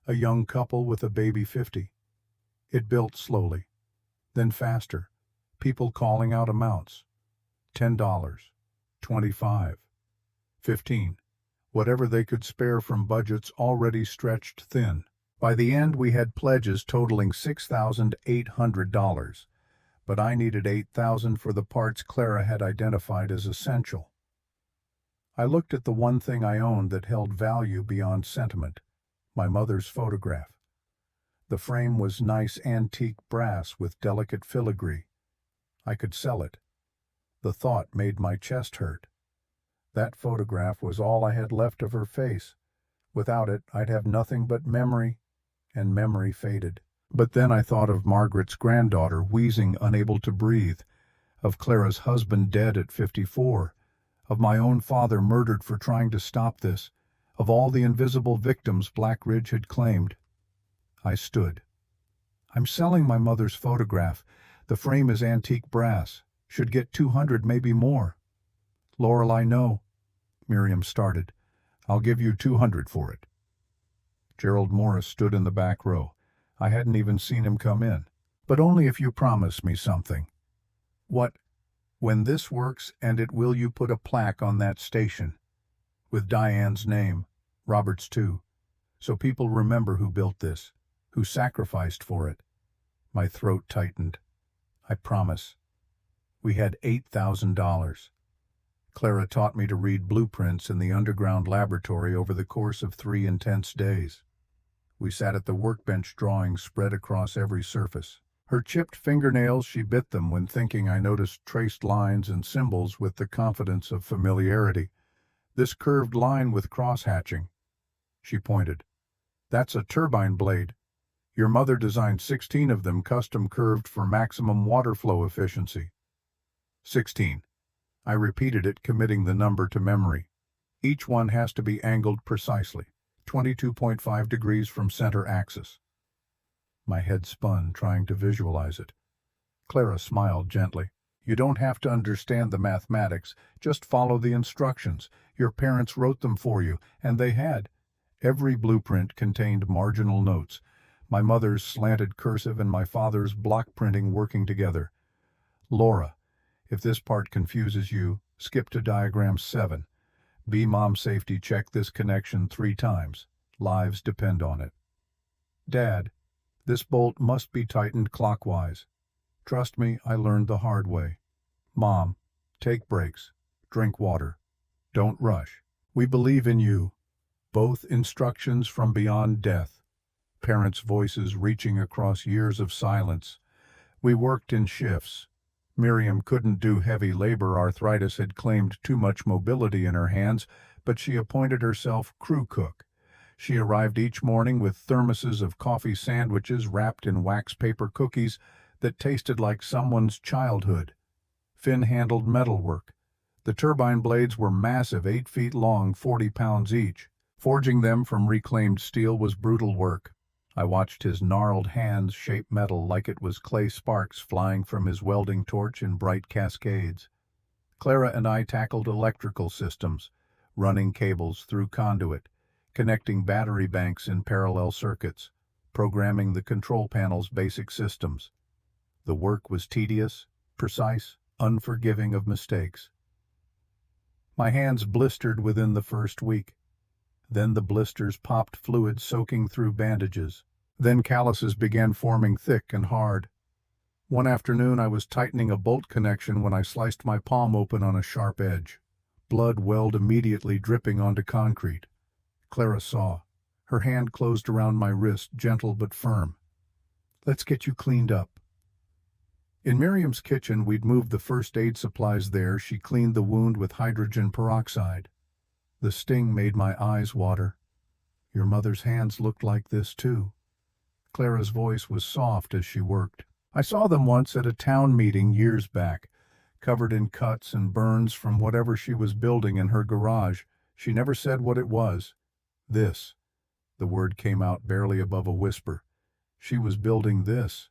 A young couple with a baby, 50. It built slowly, then faster. People calling out amounts. $10. 25. 15. Whatever they could spare from budgets already stretched thin. By the end, we had pledges totaling $6,800, but I needed $8,000 for the parts Clara had identified as essential. I looked at the one thing I owned that held value beyond sentiment, my mother's photograph. The frame was nice antique brass with delicate filigree. I could sell it. The thought made my chest hurt. That photograph was all I had left of her face. Without it, I'd have nothing but memory, and memory faded. But then I thought of Margaret's granddaughter wheezing, unable to breathe, of Clara's husband dead at 54, of my own father murdered for trying to stop this, of all the invisible victims Black Ridge had claimed. I stood. I'm selling my mother's photograph. The frame is antique brass. Should get 200, maybe more. Laurel, I know. Miriam started. I'll give you 200 for it. Gerald Morris stood in the back row. I hadn't even seen him come in. But only if you promise me something. What? When this works, and it will, you put a plaque on that station. With Diane's name, Robert's too. So people remember who built this, who sacrificed for it. My throat tightened. I promise. We had $8,000. Clara taught me to read blueprints in the underground laboratory over the course of 3 intense days. We sat at the workbench, drawings spread across every surface. Her chipped fingernails, she bit them when thinking. I noticed traced lines and symbols with the confidence of familiarity. This curved line with cross-hatching. She pointed. That's a turbine blade. Your mother designed 16 of them, custom curved for maximum water flow efficiency. 16. I repeated it, committing the number to memory. Each one has to be angled precisely, 22.5 degrees from center axis. My head spun, trying to visualize it. Clara smiled gently. You don't have to understand the mathematics, just follow the instructions. Your parents wrote them for you, and they had. Every blueprint contained marginal notes, my mother's slanted cursive and my father's block printing working together. Laura, if this part confuses you, skip to diagram 7. Be mom safety, check this connection 3 times. Lives depend on it. Dad, this bolt must be tightened clockwise. Trust me, I learned the hard way. Mom, take breaks. Drink water. Don't rush. We believe in you. Both instructions from beyond death. Parents' voices reaching across years of silence. We worked in shifts. Miriam couldn't do heavy labor. Arthritis had claimed too much mobility in her hands, but she appointed herself crew cook. She arrived each morning with thermoses of coffee sandwiches wrapped in wax paper cookies that tasted like someone's childhood. Finn handled metalwork. The turbine blades were massive, 8 feet long, 40 pounds each. Forging them from reclaimed steel was brutal work. I watched his gnarled hands shape metal like it was clay, sparks flying from his welding torch in bright cascades. Clara and I tackled electrical systems, running cables through conduit, connecting battery banks in parallel circuits, programming the control panel's basic systems. The work was tedious, precise, unforgiving of mistakes. My hands blistered within the first week. Then the blisters popped, fluid soaking through bandages. Then calluses began forming thick and hard. One afternoon I was tightening a bolt connection when I sliced my palm open on a sharp edge. Blood welled immediately, dripping onto concrete. Clara saw. Her hand closed around my wrist, gentle but firm. "Let's get you cleaned up." In Miriam's kitchen, we'd moved the first aid supplies there. She cleaned the wound with hydrogen peroxide. The sting made my eyes water. "Your mother's hands looked like this, too." Clara's voice was soft as she worked. "I saw them once at a town meeting years back, covered in cuts and burns from whatever she was building in her garage. She never said what it was. This." The word came out barely above a whisper. "She was building this."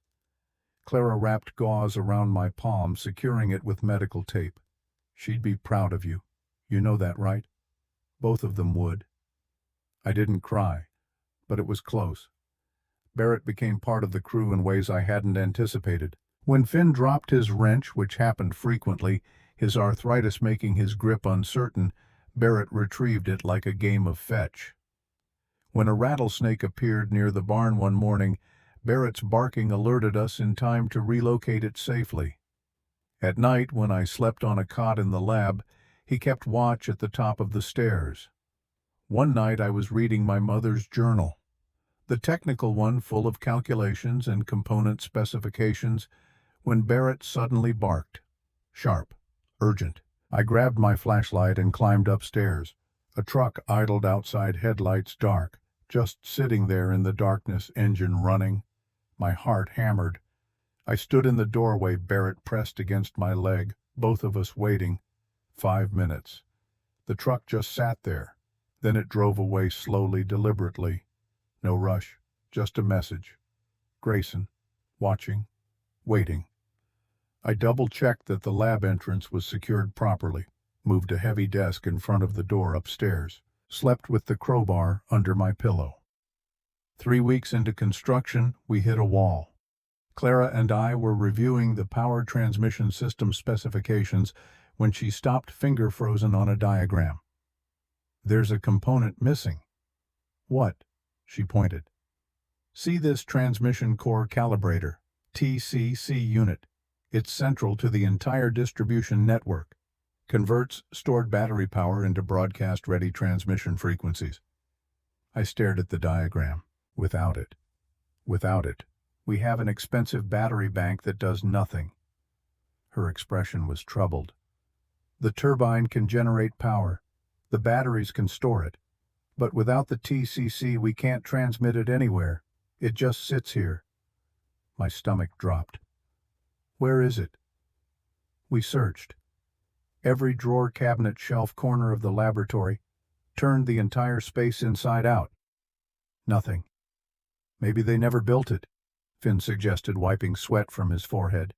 Clara wrapped gauze around my palm, securing it with medical tape. "She'd be proud of you. You know that, right?" Both of them would. I didn't cry, but it was close. Barrett became part of the crew in ways I hadn't anticipated. When Finn dropped his wrench, which happened frequently, his arthritis making his grip uncertain, Barrett retrieved it like a game of fetch. When a rattlesnake appeared near the barn one morning, Barrett's barking alerted us in time to relocate it safely. At night, when I slept on a cot in the lab, he kept watch at the top of the stairs. One night I was reading my mother's journal, the technical one full of calculations and component specifications, when Barrett suddenly barked. Sharp, urgent. I grabbed my flashlight and climbed upstairs. A truck idled outside, headlights dark, just sitting there in the darkness, engine running. My heart hammered. I stood in the doorway, Barrett pressed against my leg, both of us waiting. 5 minutes. The truck just sat there. Then it drove away slowly, deliberately. No rush, just a message. Grayson, watching, waiting. I double-checked that the lab entrance was secured properly, moved a heavy desk in front of the door upstairs, slept with the crowbar under my pillow. 3 weeks into construction, we hit a wall. Clara and I were reviewing the power transmission system specifications when she stopped, finger frozen on a diagram. "There's a component missing." "What?" She pointed. "See this transmission core calibrator, TCC unit. It's central to the entire distribution network. Converts stored battery power into broadcast-ready transmission frequencies." I stared at the diagram. Without it, we have an expensive battery bank that does nothing. Her expression was troubled. "The turbine can generate power. The batteries can store it. But without the TCC, we can't transmit it anywhere. It just sits here." My stomach dropped. "Where is it?" We searched. Every drawer, cabinet, shelf, corner of the laboratory, turned the entire space inside out. Nothing. "Maybe they never built it," Finn suggested, wiping sweat from his forehead.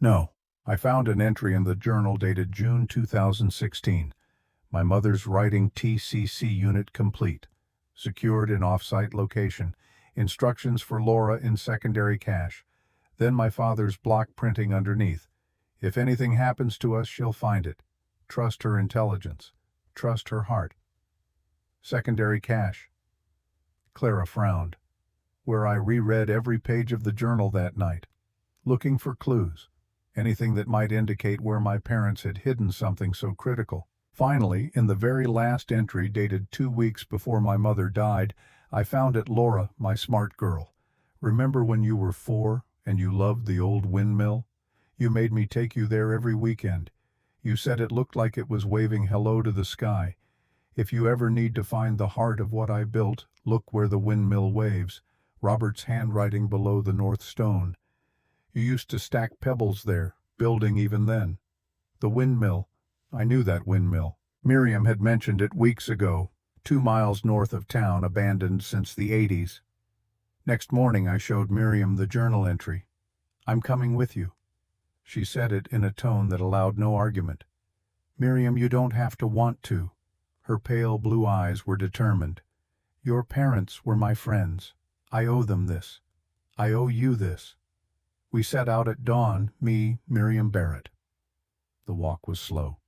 "No." I found an entry in the journal dated June 2016. My mother's writing, "TCC unit complete. Secured in off-site location. Instructions for Laura in secondary cache." Then my father's block printing underneath. "If anything happens to us, she'll find it. Trust her intelligence. Trust her heart." Secondary cache. Clara frowned. Where I reread every page of the journal that night, looking for clues, anything that might indicate where my parents had hidden something so critical. Finally, in the very last entry, dated 2 weeks before my mother died, I found it. "Laura, my smart girl. Remember when you were 4 and you loved the old windmill? You made me take you there every weekend. You said it looked like it was waving hello to the sky. If you ever need to find the heart of what I built, look where the windmill waves. Robert's handwriting below the north stone. You used to stack pebbles there, building even then. The windmill, I knew that windmill. Miriam had mentioned it weeks ago, 2 miles north of town, abandoned since the 80s. Next morning I showed Miriam the journal entry. "I'm coming with you." She said it in a tone that allowed no argument. "Miriam, you don't have to want to." Her pale blue eyes were determined. "Your parents were my friends. I owe them this. I owe you this." We set out at dawn, me, Miriam Barrett. The walk was slow.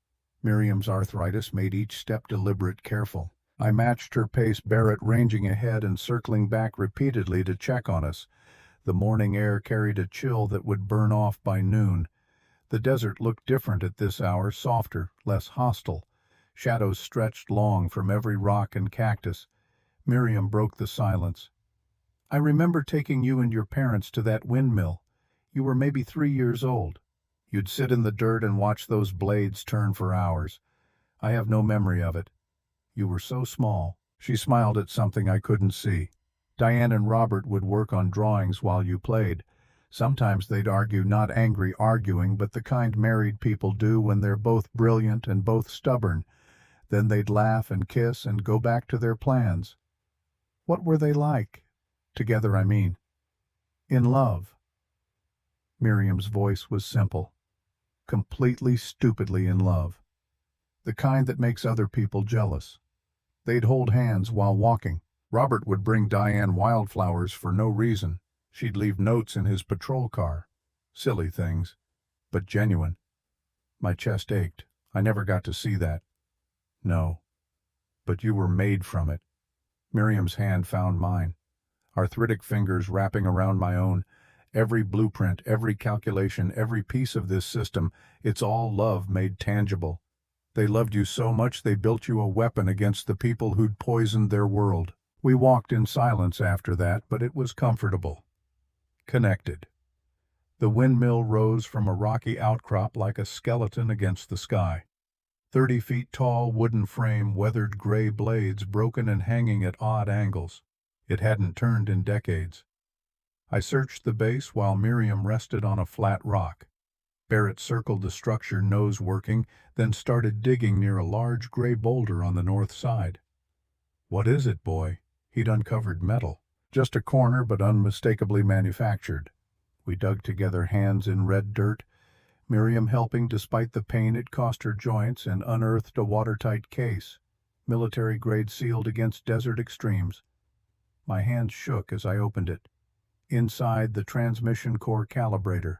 Miriam's arthritis made each step deliberate, careful. I matched her pace, Barrett ranging ahead and circling back repeatedly to check on us. The morning air carried a chill that would burn off by noon. The desert looked different at this hour, softer, less hostile. Shadows stretched long from every rock and cactus. Miriam broke the silence. "I remember taking you and your parents to that windmill. You were maybe 3 years old. You'd sit in the dirt and watch those blades turn for hours. I have no memory of it. You were so small." She smiled at something I couldn't see. "Diane and Robert would work on drawings while you played. Sometimes they'd argue, not angry arguing, but the kind married people do when they're both brilliant and both stubborn. Then they'd laugh and kiss and go back to their plans." "What were they like? Together, I mean." "In love." Miriam's voice was simple. Completely, stupidly in love. The kind that makes other people jealous. They'd hold hands while walking. Robert would bring Diane wildflowers for no reason. She'd leave notes in his patrol car. Silly things, but genuine. My chest ached. I never got to see that. "No, but you were made from it." Miriam's hand found mine, arthritic fingers wrapping around my own. Every blueprint, every calculation, every piece of this system, it's all love made tangible. They loved you so much they built you a weapon against the people who'd poisoned their world. We walked in silence after that, but it was comfortable. Connected. The windmill rose from a rocky outcrop like a skeleton against the sky. 30 feet tall wooden frame, weathered gray blades broken and hanging at odd angles. It hadn't turned in decades. I searched the base while Miriam rested on a flat rock. Barrett circled the structure, nose working, then started digging near a large gray boulder on the north side. "What is it, boy?" He'd uncovered metal. "Just a corner, but unmistakably manufactured." We dug together, hands in red dirt, Miriam helping despite the pain it cost her joints, and unearthed a watertight case, military-grade, sealed against desert extremes. My hands shook as I opened it. Inside, the transmission core calibrator,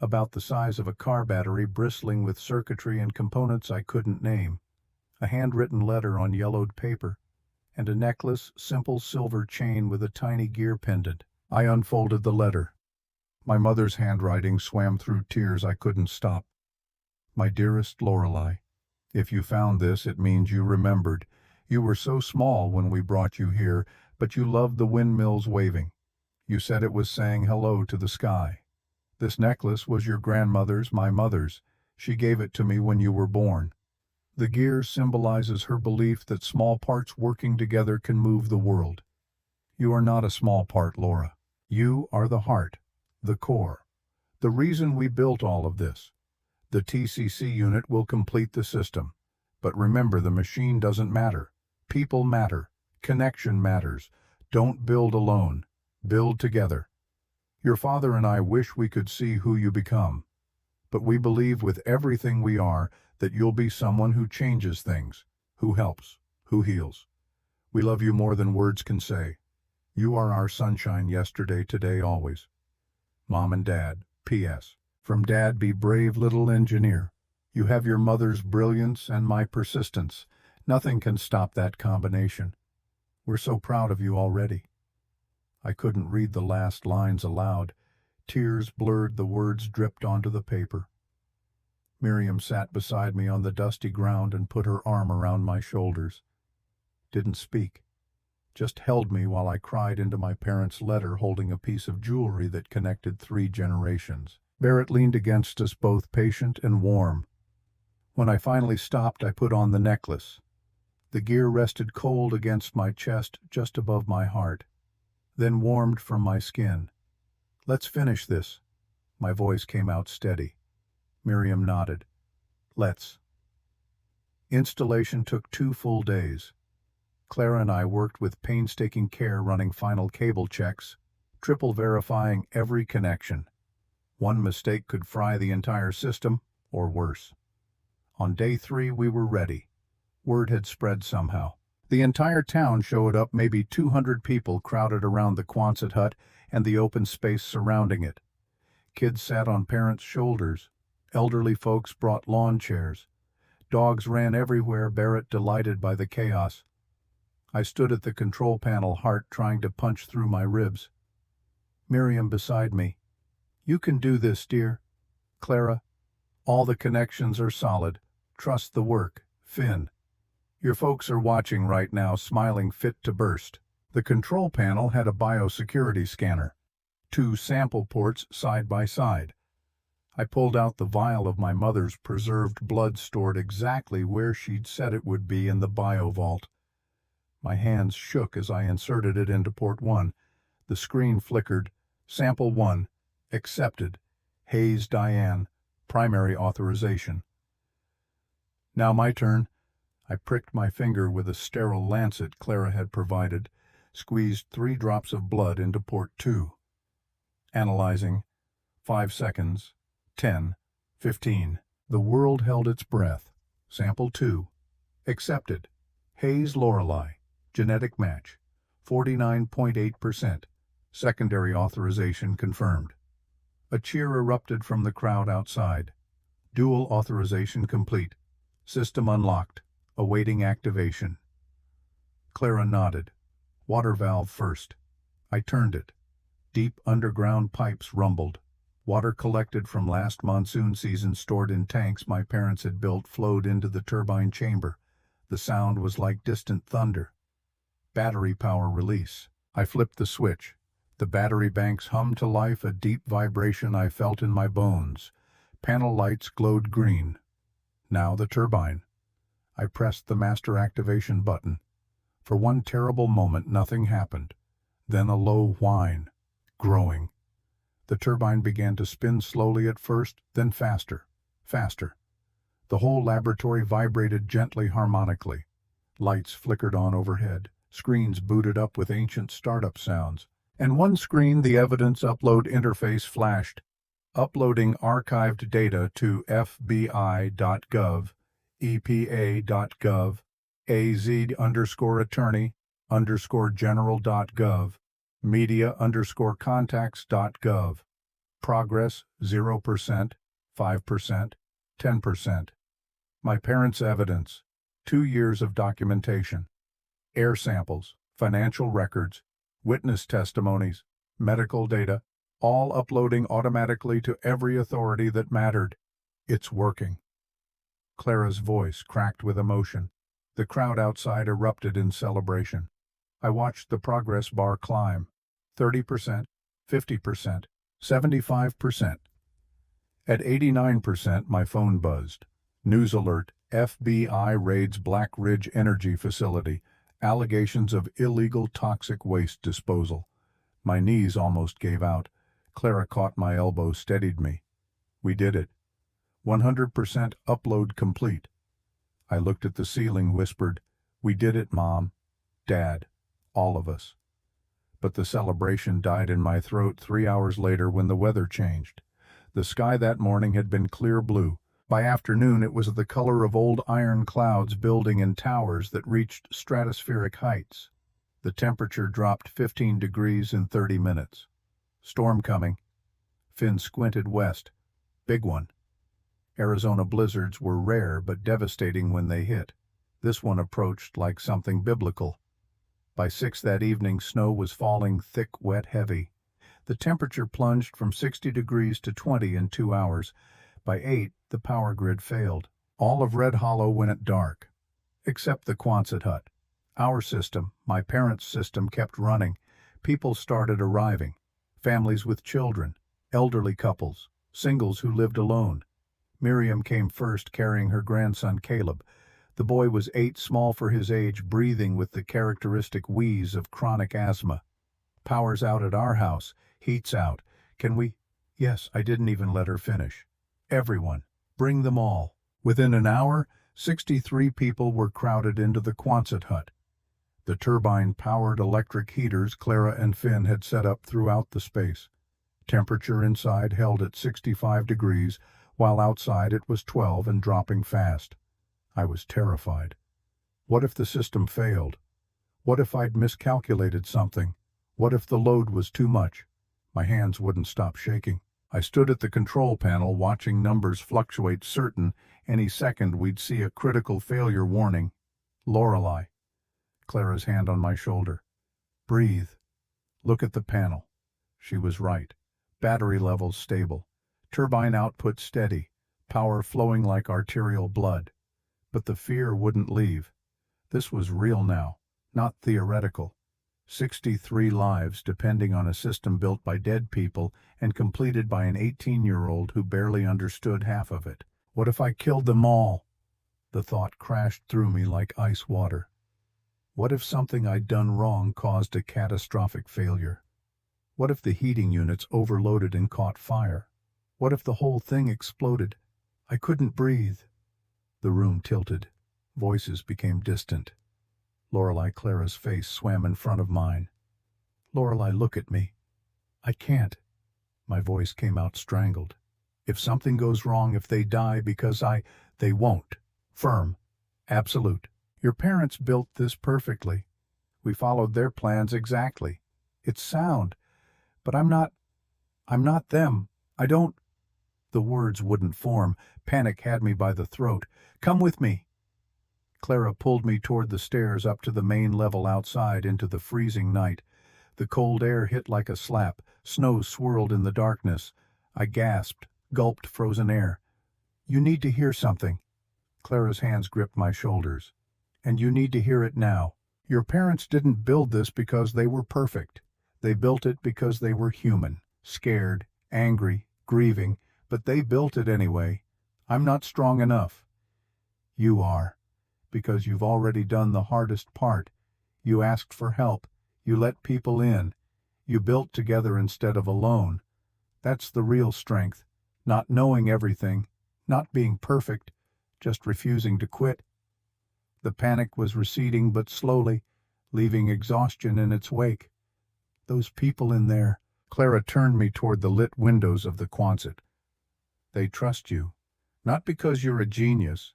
about the size of a car battery, bristling with circuitry and components I couldn't name. A handwritten letter on yellowed paper, and a necklace, simple silver chain with a tiny gear pendant. I unfolded the letter. My mother's handwriting swam through tears I couldn't stop. "My dearest Lorelei, if you found this, it means you remembered. You were so small when we brought you here, but you loved the windmills waving. You said it was saying hello to the sky. This necklace was your grandmother's, my mother's. She gave it to me when you were born. The gear symbolizes her belief that small parts working together can move the world. You are not a small part, Laura. You are the heart, the core, the reason we built all of this. The TCC unit will complete the system. But remember, the machine doesn't matter. People matter. Connection matters. Don't build alone. Build together. Your father and I wish we could see who you become. But we believe with everything we are that you'll be someone who changes things, who helps, who heals. We love you more than words can say. You are our sunshine, yesterday, today, always. Mom and Dad. P.S. From Dad, be brave little engineer. You have your mother's brilliance and my persistence. Nothing can stop that combination. We're so proud of you already." I couldn't read the last lines aloud. Tears blurred, the words dripped onto the paper. Miriam sat beside me on the dusty ground and put her arm around my shoulders. Didn't speak. Just held me while I cried into my parents' letter, holding a piece of jewelry that connected 3 generations. Barrett leaned against us, both patient and warm. When I finally stopped, I put on the necklace. The gear rested cold against my chest, just above my heart, then warmed from my skin. "Let's finish this." My voice came out steady. Miriam nodded. "Let's." Installation took 2 full days. Clara and I worked with painstaking care running final cable checks, triple verifying every connection. One mistake could fry the entire system, or worse. On day 3 we were ready. Word had spread somehow. The entire town showed up, maybe 200 people crowded around the Quonset hut and the open space surrounding it. Kids sat on parents' shoulders. Elderly folks brought lawn chairs. Dogs ran everywhere, Barrett delighted by the chaos. I stood at the control panel, heart trying to punch through my ribs. Miriam beside me. "You can do this, dear." Clara. "All the connections are solid. Trust the work." Finn. "Your folks are watching right now, smiling fit to burst." The control panel had a biosecurity scanner. 2 sample ports side by side. I pulled out the vial of my mother's preserved blood, stored exactly where she'd said it would be in the biovault. My hands shook as I inserted it into port 1. The screen flickered. Sample 1. Accepted. Hayes Diane. Primary authorization. Now my turn. I pricked my finger with a sterile lancet Clara had provided, squeezed 3 drops of blood into port 2. Analyzing. 5 seconds. 10. 15. The world held its breath. Sample 2. Accepted. Hayes Lorelei. Genetic match. 49.8%. Secondary authorization confirmed. A cheer erupted from the crowd outside. Dual authorization complete. System unlocked. Awaiting activation. Clara nodded. Water valve first. I turned it. Deep underground pipes rumbled. Water collected from last monsoon season, stored in tanks my parents had built, flowed into the turbine chamber. The sound was like distant thunder. Battery power release. I flipped the switch. The battery banks hummed to life, a deep vibration I felt in my bones. Panel lights glowed green. Now the turbine. I pressed the master activation button. For one terrible moment nothing happened. Then a low whine. Growing. The turbine began to spin slowly at first, then faster. Faster. The whole laboratory vibrated gently, harmonically. Lights flickered on overhead. Screens booted up with ancient startup sounds. And one screen, the evidence upload interface, flashed. Uploading archived data to FBI.gov, EPA.gov, AZ_attorney_general.gov, media_contacts.gov. Progress 0%, 5%, 10%. My parents' evidence. 2 years of documentation. Air samples, financial records, witness testimonies, medical data, all uploading automatically to every authority that mattered. It's working. Clara's voice cracked with emotion. The crowd outside erupted in celebration. I watched the progress bar climb. 30%, 50%, 75%. At 89%, my phone buzzed. News alert: FBI raids Black Ridge Energy Facility. Allegations of illegal toxic waste disposal. My knees almost gave out. Clara caught my elbow, steadied me. We did it. 100% upload complete. I looked at the ceiling, whispered, "We did it, Mom, Dad, all of us." But the celebration died in my throat 3 hours later when the weather changed. The sky that morning had been clear blue. By afternoon it was the color of old iron clouds building in towers that reached stratospheric heights. The temperature dropped 15 degrees in 30 minutes. Storm coming. Finn squinted west. Big one. Arizona blizzards were rare but devastating when they hit. This one approached like something biblical. By 6 that evening, snow was falling, thick, wet, heavy. The temperature plunged from 60 degrees to 20 in 2 hours. By 8, the power grid failed. All of Red Hollow went at dark. Except the Quonset hut. Our system, my parents' system, kept running. People started arriving. Families with children, elderly couples, singles who lived alone. Miriam came first, carrying her grandson Caleb. The boy was 8, small for his age, breathing with the characteristic wheeze of chronic asthma. "Power's out at our house. Heat's out. Can we—" "Yes," I didn't even let her finish. "Everyone. Bring them all." Within an hour, 63 people were crowded into the Quonset hut. The turbine-powered electric heaters Clara and Finn had set up throughout the space. Temperature inside held at 65 degrees, while outside it was 12 and dropping fast. I was terrified. What if the system failed? What if I'd miscalculated something? What if the load was too much? My hands wouldn't stop shaking. I stood at the control panel watching numbers fluctuate, certain any second we'd see a critical failure warning. Lorelei. Clara's hand on my shoulder. Breathe. Look at the panel. She was right. Battery levels stable. Turbine output steady. Power flowing like arterial blood. But the fear wouldn't leave. This was real now, not theoretical. 63 lives depending on a system built by dead people and completed by an 18-year-old who barely understood half of it. What if I killed them all? The thought crashed through me like ice water. What if something I'd done wrong caused a catastrophic failure? What if the heating units overloaded and caught fire? What if the whole thing exploded? I couldn't breathe. The room tilted. Voices became distant. Clara's face swam in front of mine. Lorelei, look at me. I can't. My voice came out strangled. If something goes wrong, if they die because they won't. Firm. Absolute. Your parents built this perfectly. We followed their plans exactly. It's sound. But I'm not them. I don't. The words wouldn't form. Panic had me by the throat. Come with me. Clara pulled me toward the stairs up to the main level outside into the freezing night. The cold air hit like a slap. Snow swirled in the darkness. I gasped, gulped frozen air. You need to hear something. Clara's hands gripped my shoulders. And you need to hear it now. Your parents didn't build this because they were perfect. They built it because they were human, scared, angry, grieving, but they built it anyway. I'm not strong enough. You are. Because you've already done the hardest part. You asked for help. You let people in. You built together instead of alone. That's the real strength. Not knowing everything. Not being perfect. Just refusing to quit. The panic was receding but slowly, leaving exhaustion in its wake. Those people in there. Clara turned me toward the lit windows of the Quonset. They trust you. Not because you're a genius.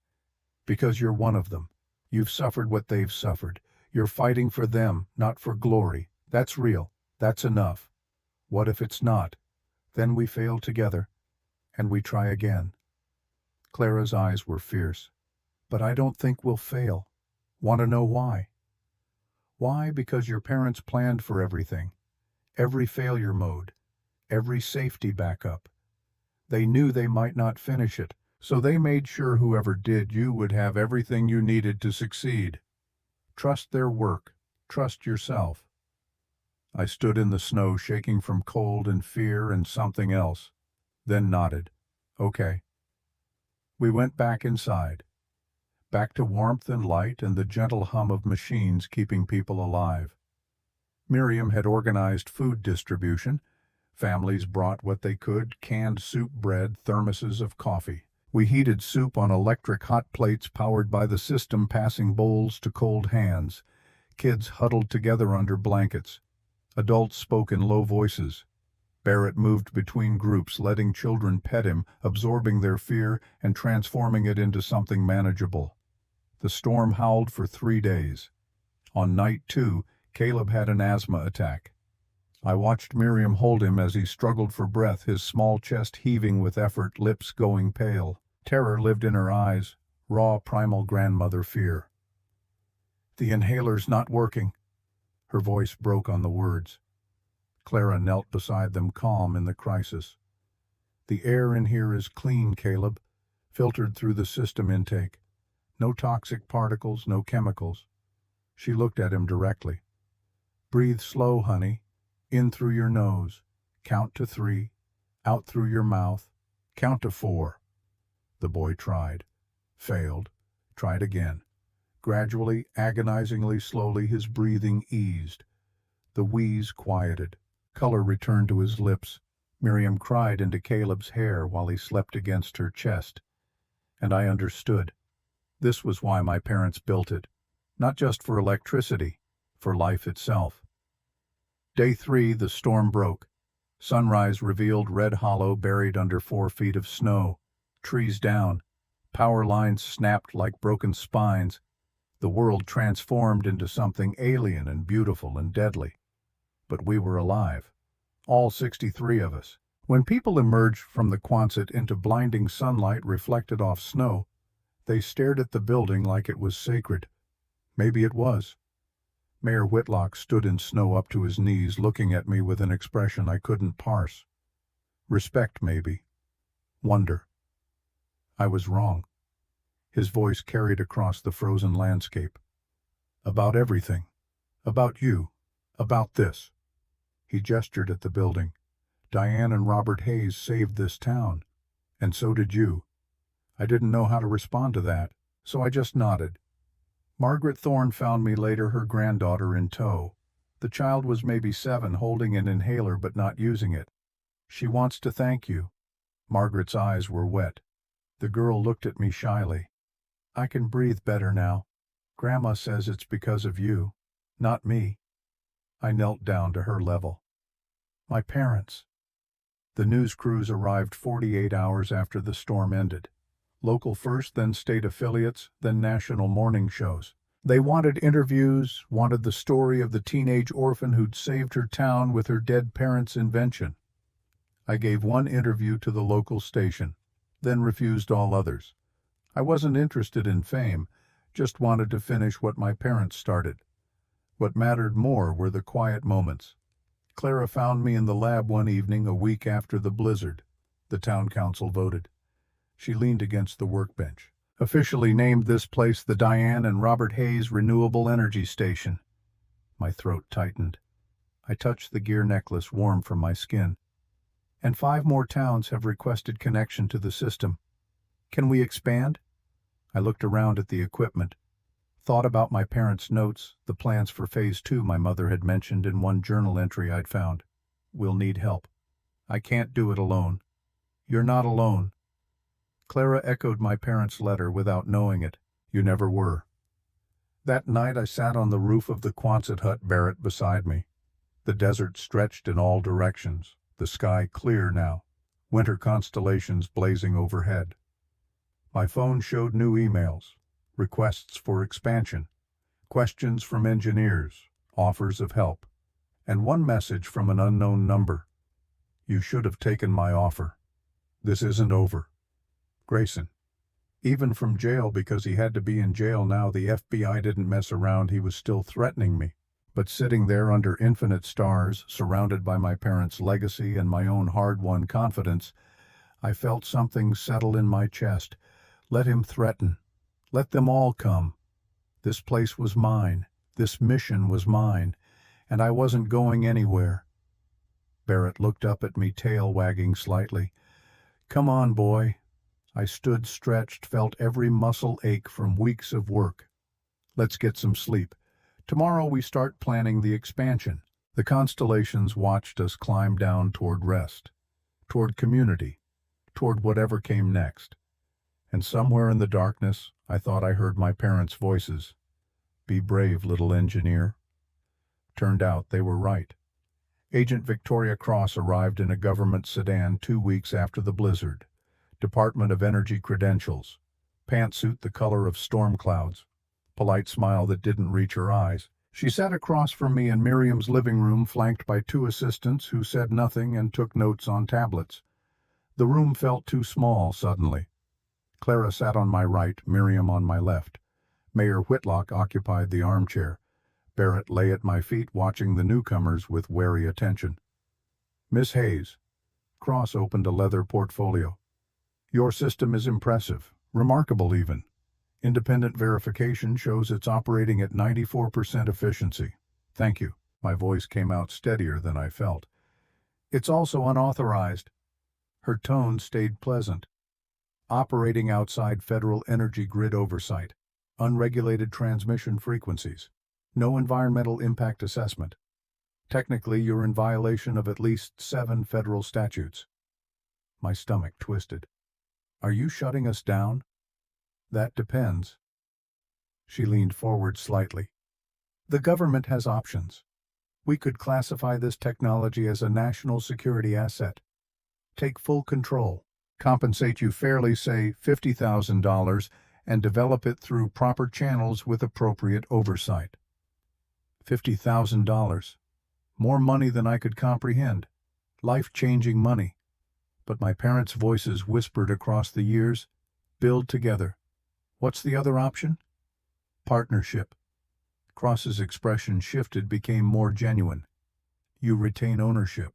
Because you're one of them. You've suffered what they've suffered. You're fighting for them, not for glory. That's real. That's enough. What if it's not? Then we fail together. And we try again. Clara's eyes were fierce. But I don't think we'll fail. Want to know why? Why? Because your parents planned for everything. Every failure mode. Every safety backup. They knew they might not finish it. So they made sure whoever did, you would have everything you needed to succeed. Trust their work. Trust yourself. I stood in the snow, shaking from cold and fear and something else, then nodded. Okay. We went back inside. Back to warmth and light and the gentle hum of machines keeping people alive. Miriam had organized food distribution. Families brought what they could, canned soup, bread, thermoses of coffee. We heated soup on electric hot plates powered by the system, passing bowls to cold hands. Kids huddled together under blankets. Adults spoke in low voices. Barrett moved between groups, letting children pet him, absorbing their fear and transforming it into something manageable. The storm howled for 3 days. On night 2, Caleb had an asthma attack. I watched Miriam hold him as he struggled for breath, his small chest heaving with effort, lips going pale. Terror lived in her eyes, raw primal grandmother fear. The inhaler's not working. Her voice broke on the words. Clara knelt beside them, calm in the crisis. The air in here is clean, Caleb, filtered through the system intake. No toxic particles, no chemicals. She looked at him directly. Breathe slow, honey. In through your nose. Count to 3. Out through your mouth. Count to 4. The boy tried. Failed. Tried again. Gradually, agonizingly, slowly, his breathing eased. The wheeze quieted. Color returned to his lips. Miriam cried into Caleb's hair while he slept against her chest. And I understood. This was why my parents built it. Not just for electricity, for life itself. Day 3, the storm broke. Sunrise revealed Red Hollow buried under 4 feet of snow. Trees down. Power lines snapped like broken spines. The world transformed into something alien and beautiful and deadly. But we were alive. All 63 of us. When people emerged from the Quonset into blinding sunlight reflected off snow, they stared at the building like it was sacred. Maybe it was. Mayor Whitlock stood in snow up to his knees, looking at me with an expression I couldn't parse. Respect, maybe. Wonder. I was wrong. His voice carried across the frozen landscape. About everything. About you. About this. He gestured at the building. Diane and Robert Hayes saved this town. And so did you. I didn't know how to respond to that, so I just nodded. Margaret Thorne found me later, her granddaughter in tow. The child was maybe 7, holding an inhaler but not using it. She wants to thank you. Margaret's eyes were wet. The girl looked at me shyly. I can breathe better now. Grandma says it's because of you, not me. I knelt down to her level. My parents. The news crews arrived 48 hours after the storm ended. Local first, then state affiliates, then national morning shows. They wanted interviews, wanted the story of the teenage orphan who'd saved her town with her dead parents' invention. I gave one interview to the local station, then refused all others. I wasn't interested in fame, just wanted to finish what my parents started. What mattered more were the quiet moments. Clara found me in the lab one evening a week after the blizzard. The town council voted. She leaned against the workbench. Officially named this place the Diane and Robert Hayes Renewable Energy Station. My throat tightened. I touched the gear necklace warm from my skin. And 5 more towns have requested connection to the system. Can we expand? I looked around at the equipment, thought about my parents' notes, the plans for Phase 2 my mother had mentioned in one journal entry I'd found. We'll need help. I can't do it alone. You're not alone. Clara echoed my parents' letter without knowing it. You never were. That night I sat on the roof of the Quonset hut, Barrett beside me. The desert stretched in all directions, the sky clear now, winter constellations blazing overhead. My phone showed new emails, requests for expansion, questions from engineers, offers of help, and one message from an unknown number. You should have taken my offer. This isn't over. Grayson. Even from jail, because he had to be in jail now, the FBI didn't mess around, he was still threatening me. But sitting there under infinite stars, surrounded by my parents' legacy and my own hard-won confidence, I felt something settle in my chest. Let him threaten. Let them all come. This place was mine. This mission was mine. And I wasn't going anywhere. Barrett looked up at me, tail wagging slightly. Come on, boy. I stood stretched, felt every muscle ache from weeks of work. Let's get some sleep. Tomorrow we start planning the expansion. The constellations watched us climb down toward rest, toward community, toward whatever came next. And somewhere in the darkness, I thought I heard my parents' voices. Be brave, little engineer. Turned out they were right. Agent Victoria Cross arrived in a government sedan 2 weeks after the blizzard. Department of Energy credentials. Pantsuit the color of storm clouds. Polite smile that didn't reach her eyes. She sat across from me in Miriam's living room, flanked by 2 assistants who said nothing and took notes on tablets. The room felt too small suddenly. Clara sat on my right, Miriam on my left. Mayor Whitlock occupied the armchair. Barrett lay at my feet, watching the newcomers with wary attention. Miss Hayes. Cross opened a leather portfolio. Your system is impressive, remarkable even. Independent verification shows it's operating at 94% efficiency. Thank you. My voice came out steadier than I felt. It's also unauthorized. Her tone stayed pleasant. Operating outside federal energy grid oversight. Unregulated transmission frequencies. No environmental impact assessment. Technically, you're in violation of at least 7 federal statutes. My stomach twisted. Are you shutting us down? That depends. She leaned forward slightly. The government has options. We could classify this technology as a national security asset. Take full control. Compensate you fairly, say $50,000, and develop it through proper channels with appropriate oversight. $50,000. More money than I could comprehend. Life-changing money. But my parents' voices whispered across the years, build together. What's the other option? Partnership. Cross's expression shifted, became more genuine. You retain ownership.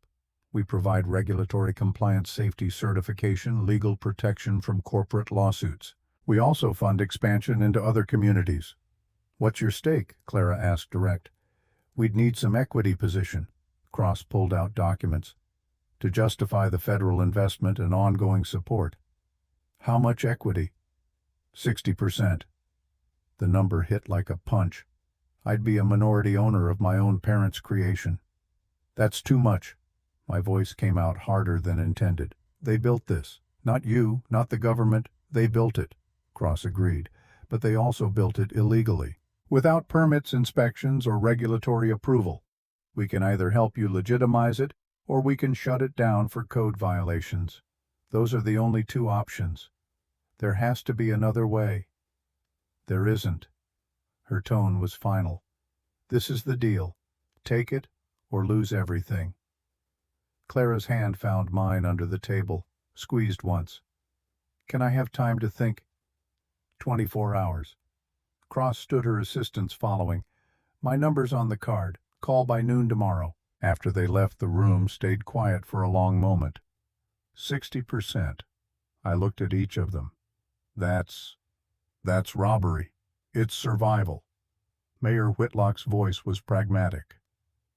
We provide regulatory compliance, safety certification, legal protection from corporate lawsuits. We also fund expansion into other communities. What's your stake? Clara asked direct. We'd need some equity position. Cross pulled out documents to justify the federal investment and ongoing support. How much equity? 60%. The number hit like a punch. I'd be a minority owner of my own parents' creation. That's too much. My voice came out harder than intended. They built this. Not you, not the government. They built it. Cross agreed. But they also built it illegally. Without permits, inspections, or regulatory approval. We can either help you legitimize it, or we can shut it down for code violations. Those are the only two options. There has to be another way. There isn't. Her tone was final. This is the deal. Take it, or lose everything. Clara's hand found mine under the table, squeezed once. Can I have time to think? 24 hours. Cross stood, her assistants following. My number's on the card. Call by noon tomorrow. After they left the room, stayed quiet for a long moment. 60%. I looked at each of them. That's robbery. It's survival. Mayor Whitlock's voice was pragmatic.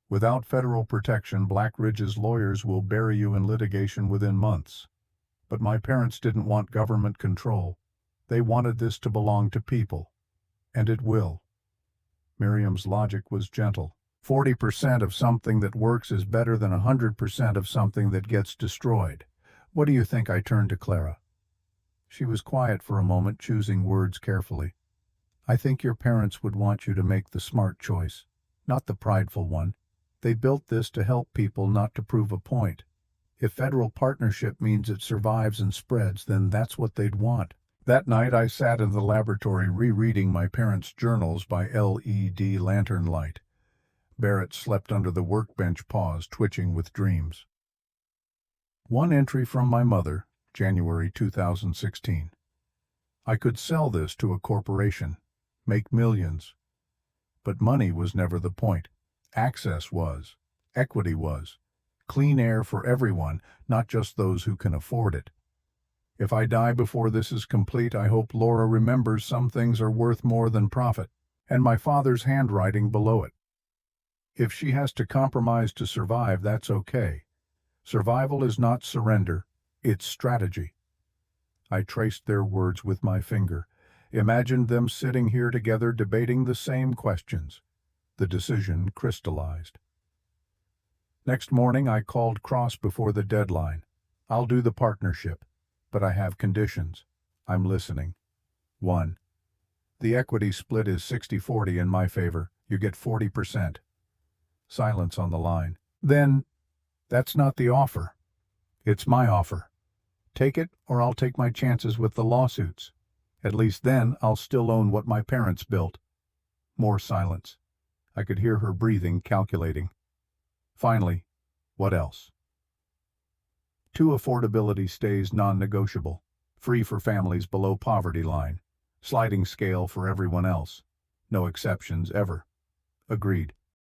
Without federal protection, Black Ridge's lawyers will bury you in litigation within months. But my parents didn't want government control. They wanted this to belong to people. And it will. Miriam's logic was gentle. 40% of something that works is better than 100% of something that gets destroyed. What do you think? I turned to Clara. She was quiet for a moment, choosing words carefully. I think your parents would want you to make the smart choice, not the prideful one. They built this to help people, not to prove a point. If federal partnership means it survives and spreads, then that's what they'd want. That night I sat in the laboratory rereading my parents' journals by LED lantern light. Barrett slept under the workbench, paws twitching with dreams. One entry from my mother, January 2016. I could sell this to a corporation, make millions. But money was never the point. Access was. Equity was. Clean air for everyone, not just those who can afford it. If I die before this is complete, I hope Laura remembers some things are worth more than profit, and my father's handwriting below it. If she has to compromise to survive, that's okay. Survival is not surrender, it's strategy. I traced their words with my finger, imagined them sitting here together debating the same questions. The decision crystallized. Next morning I called Cross before the deadline. I'll do the partnership, but I have conditions. I'm listening. 1. The equity split is 60-40 in my favor. You get 40%. Silence on the line. Then, that's not the offer. It's my offer. Take it, or I'll take my chances with the lawsuits. At least then, I'll still own what my parents built. More silence. I could hear her breathing, calculating. Finally, what else? 2. Affordability stays non-negotiable. Free for families below poverty line. Sliding scale for everyone else. No exceptions ever. Agreed.